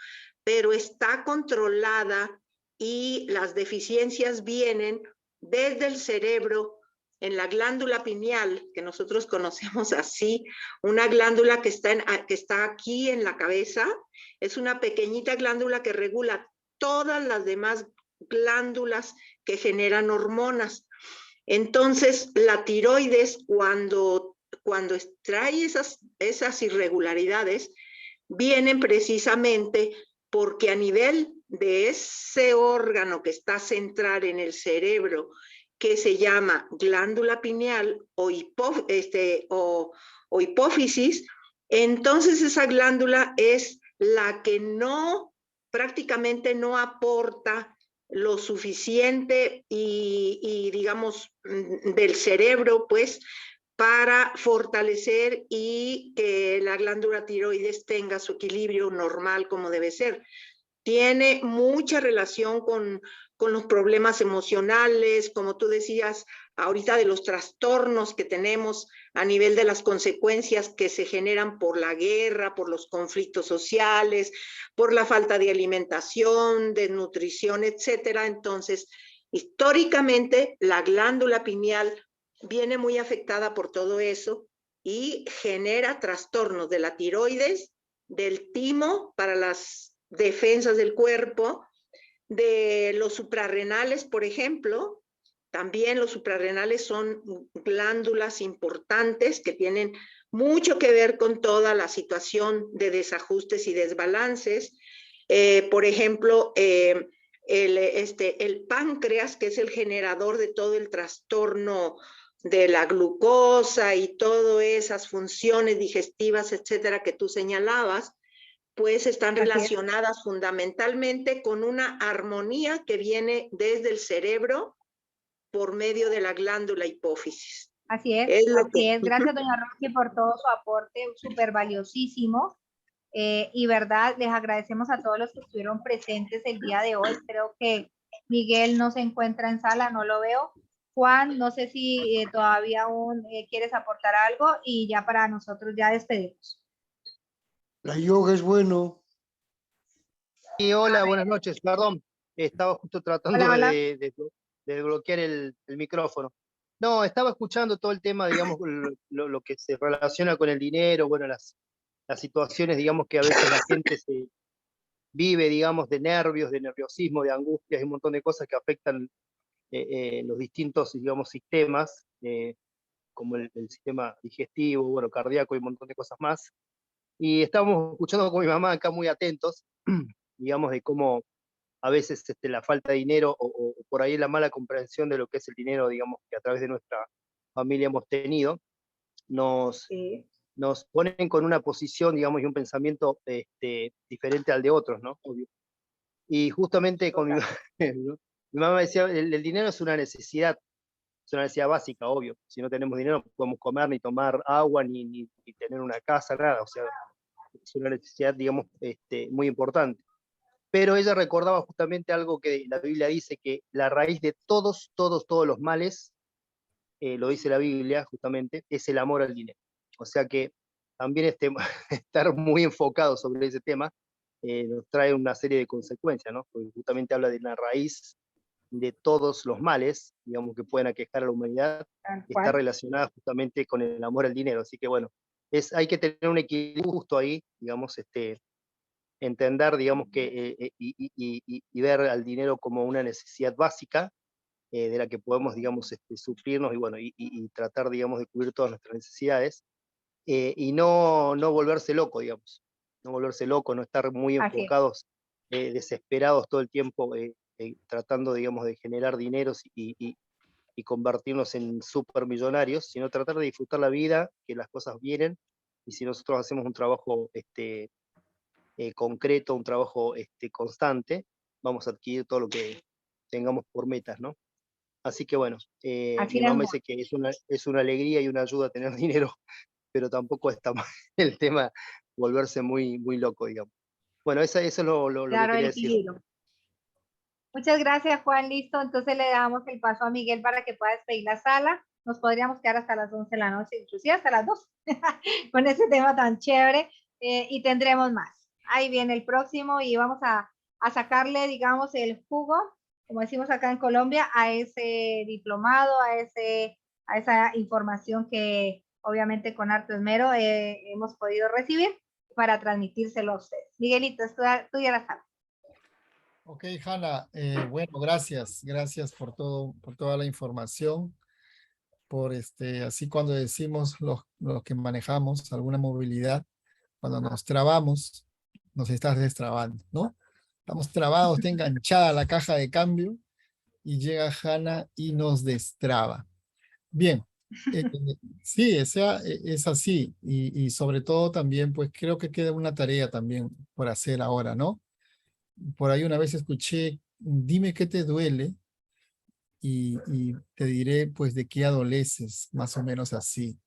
pero está controlada y las deficiencias vienen desde el cerebro, en la glándula pineal, que nosotros conocemos así, una glándula que está aquí en la cabeza, es una pequeñita glándula que regula todas las demás glándulas que generan hormonas. Entonces, la tiroides, cuando trae esas irregularidades, vienen precisamente porque a nivel de ese órgano que está central en el cerebro, que se llama glándula pineal o hipófisis, entonces esa glándula es la que no prácticamente no aporta lo suficiente y digamos, del cerebro, pues, para fortalecer y que la glándula tiroides tenga su equilibrio normal como debe ser. Tiene mucha relación con los problemas emocionales, como tú decías ahorita, de los trastornos que tenemos a nivel de las consecuencias que se generan por la guerra, por los conflictos sociales, por la falta de alimentación, de nutrición, etcétera. Entonces, históricamente, la glándula pineal viene muy afectada por todo eso y genera trastornos de la tiroides, del timo para las defensas del cuerpo, de los suprarrenales, por ejemplo. También los suprarrenales son glándulas importantes que tienen mucho que ver con toda la situación de desajustes y desbalances. Por ejemplo, el páncreas, que es el generador de todo el trastorno de la glucosa y todas esas funciones digestivas, etcétera, que tú señalabas, pues están relacionadas fundamentalmente con una armonía que viene desde el cerebro por medio de la glándula hipófisis. Así es, así es. Gracias, doña Roxy, por todo su aporte, súper valiosísimo. Y verdad, les agradecemos a todos los que estuvieron presentes el día de hoy. Creo que Miguel no se encuentra en sala, no lo veo. Juan, no sé si todavía aún quieres aportar algo y ya para nosotros ya despedimos. La yoga es bueno. Sí, hola, buenas noches, perdón. Estaba justo tratando Hola, hola. de desbloquear el micrófono. No, estaba escuchando todo el tema, digamos, lo que se relaciona con el dinero, bueno, las situaciones, digamos, que a veces la gente se vive, digamos, de nervios, de nerviosismo, de angustias y un montón de cosas que afectan los distintos, digamos, sistemas, como el sistema digestivo, bueno, cardíaco y un montón de cosas más. Y estábamos escuchando con mi mamá acá muy atentos, digamos, de cómo a veces la falta de dinero o por ahí la mala comprensión de lo que es el dinero, digamos, que a través de nuestra familia hemos tenido, nos ponen con una posición, digamos, y un pensamiento diferente al de otros, ¿no? Obvio. Y justamente con mi mamá decía, el dinero es una necesidad básica, obvio. Si no tenemos dinero no podemos comer, ni tomar agua, ni tener una casa, nada. O sea, es una necesidad, digamos, muy importante. Pero ella recordaba justamente algo que la Biblia dice, que la raíz de todos los males, lo dice la Biblia justamente, es el amor al dinero. O sea que también estar muy enfocado sobre ese tema nos trae una serie de consecuencias, ¿no? Porque justamente habla de la raíz de todos los males, digamos, que pueden aquejar a la humanidad, está relacionada justamente con el amor al dinero. Así que bueno, hay que tener un equilibrio justo ahí, digamos, entender, digamos, que y ver al dinero como una necesidad básica de la que podemos, digamos, suplirnos y bueno, y tratar, digamos, de cubrir todas nuestras necesidades y no volverse loco, digamos, no volverse loco, no estar muy enfocados, desesperados todo el tiempo, tratando, digamos, de generar dineros y convertirnos en supermillonarios, sino tratar de disfrutar la vida, que las cosas vienen, y si nosotros hacemos un trabajo concreto, un trabajo constante, vamos a adquirir todo lo que tengamos por metas, ¿no? Así que bueno, mi mamá dice que es una alegría y una ayuda tener dinero, pero tampoco está mal el tema volverse muy, muy loco, digamos. Bueno, eso es lo Claro, que quería decir. Muchas gracias, Juan. Listo, entonces le damos el paso a Miguel para que pueda despedir la sala. Nos podríamos quedar hasta las 11 de la noche, inclusive hasta las 2, con ese tema tan chévere, y tendremos más. Ahí viene el próximo y vamos a sacarle, digamos, el jugo, como decimos acá en Colombia, a ese diplomado, a esa información que obviamente con harto esmero hemos podido recibir para transmitírselo a ustedes. Miguelito, es tuya la sala. Ok, Hanna, bueno, gracias por toda la información, por así cuando decimos los que manejamos alguna movilidad, cuando nos trabamos, nos estás destrabando, ¿no? Estamos trabados, está enganchada la caja de cambio y llega Hanna y nos destraba. Bien, sí, es así y sobre todo también, pues creo que queda una tarea también por hacer ahora, ¿no? por ahí una vez escuché, dime qué te duele y te diré pues de qué adoleces, más o menos así.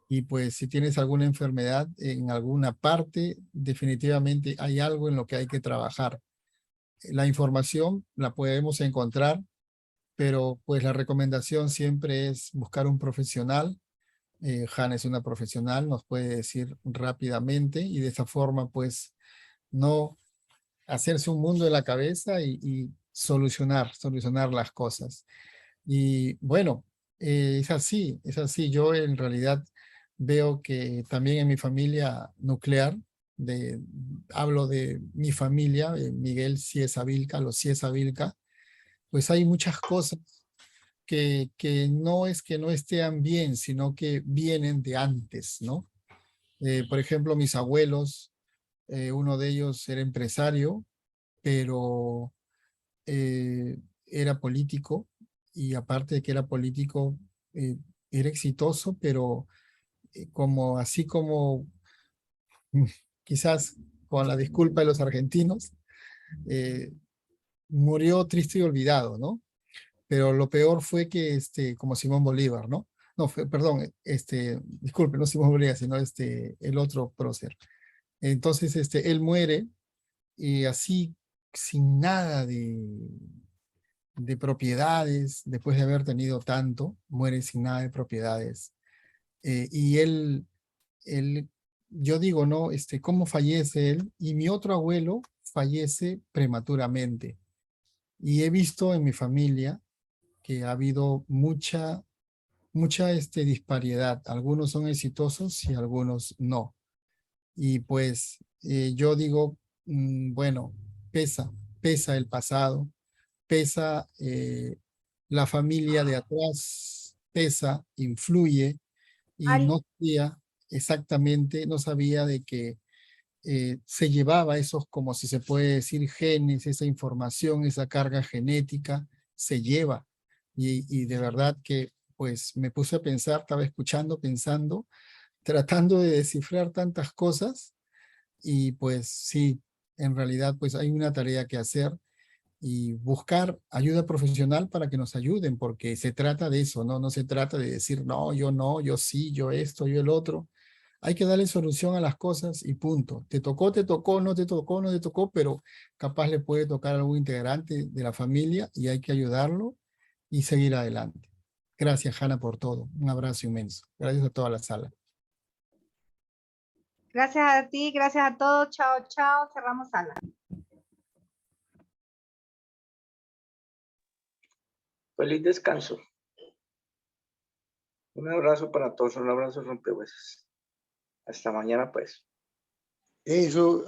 Y pues si tienes alguna enfermedad en alguna parte, definitivamente hay algo en lo que hay que trabajar. La información la podemos encontrar, pero pues la recomendación siempre es buscar un profesional. Hanna es una profesional, nos puede decir rápidamente y de esa forma pues no hacerse un mundo en la cabeza y solucionar las cosas. Y bueno, es así, es así. Yo en realidad veo que también en mi familia nuclear, hablo de mi familia, Miguel Ciesa Vilca, los Ciesa Vilca, pues hay muchas cosas que no es que no estén bien, sino que vienen de antes, ¿no? Por ejemplo, mis abuelos, uno de ellos era empresario, pero era político y aparte de que era político, era exitoso, pero como así como quizás con la disculpa de los argentinos, eh, murió triste y olvidado, ¿no? Pero lo peor fue que, como Simón Bolívar, ¿no? No, perdón, disculpe, no Simón Bolívar, sino el otro prócer. Entonces, él muere y así, sin nada de propiedades, después de haber tenido tanto, muere sin nada de propiedades. Y él, yo digo, ¿no? ¿Cómo fallece él? Y mi otro abuelo fallece prematuramente. Y he visto en mi familia que ha habido mucha disparidad. Algunos son exitosos y algunos no. Y pues yo digo, bueno, pesa el pasado, pesa la familia de atrás, pesa, influye, y Ari, no sabía exactamente, no sabía de que se llevaba esos, como si se puede decir, genes, esa información, esa carga genética, se lleva. Y de verdad que pues me puse a pensar, estaba escuchando, pensando, tratando de descifrar tantas cosas y pues sí, en realidad pues hay una tarea que hacer y buscar ayuda profesional para que nos ayuden, porque se trata de eso, ¿no? No se trata de decir, no, yo sí, yo esto, yo el otro. Hay que darle solución a las cosas y punto. Te tocó, no te tocó, no te tocó, pero capaz le puede tocar a algún integrante de la familia y hay que ayudarlo y seguir adelante. Gracias, Hanna, por todo. Un abrazo inmenso. Gracias a toda la sala. gracias a ti, gracias a todos. Chao, chao. Cerramos sala. Feliz descanso. Un abrazo para todos, un abrazo rompehuesos. Hasta mañana, pues. Eso